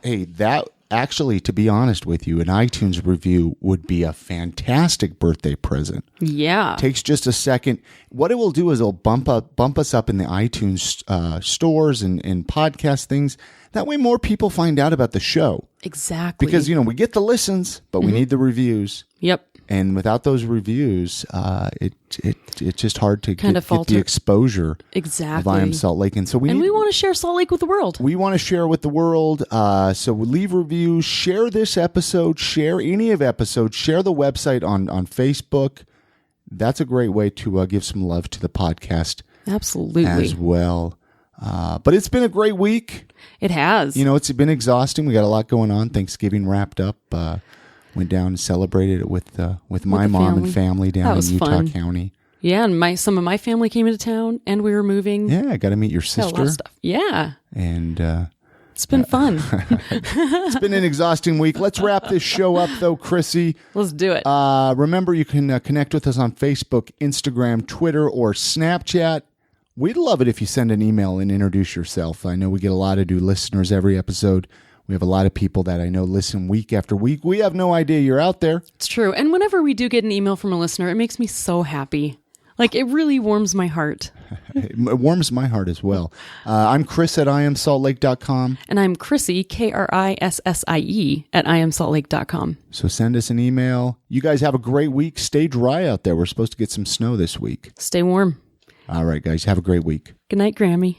Hey, that actually, to be honest with you, an iTunes review would be a fantastic birthday present. Yeah. Takes just a second. What it will do is it'll bump us up in the iTunes stores and podcast things. That way more people find out about the show. Exactly. Because, we get the listens, but we need the reviews. Yep. And without those reviews, it's just hard to get the exposure exactly. of I Am Salt Lake. And so we want to share Salt Lake with the world. We want to share with the world. So leave reviews, share this episode, share any of episodes, share the website on Facebook. That's a great way to give some love to the podcast. Absolutely. As well. But it's been a great week. It has. It's been exhausting. We got a lot going on. Thanksgiving wrapped up. Went down and celebrated it with my mom and family down in Utah County. Yeah, and some of my family came into town, and we were moving. Yeah, I got to meet your sister. A lot of stuff. Yeah. And it's been fun. It's been an exhausting week. Let's wrap this show up, though, Chrissy. Let's do it. Remember, you can connect with us on Facebook, Instagram, Twitter, or Snapchat. We'd love it if you send an email and introduce yourself. I know we get a lot of new listeners every episode. We have a lot of people that I know listen week after week. We have no idea you're out there. It's true. And whenever we do get an email from a listener, it makes me so happy. Like, it really warms my heart. It warms my heart as well. I'm Chris at iamsaltlake.com. And I'm Chrissy, KRISSIE, at iamsaltlake.com. So send us an email. You guys have a great week. Stay dry out there. We're supposed to get some snow this week. Stay warm. All right, guys. Have a great week. Good night, Grammy.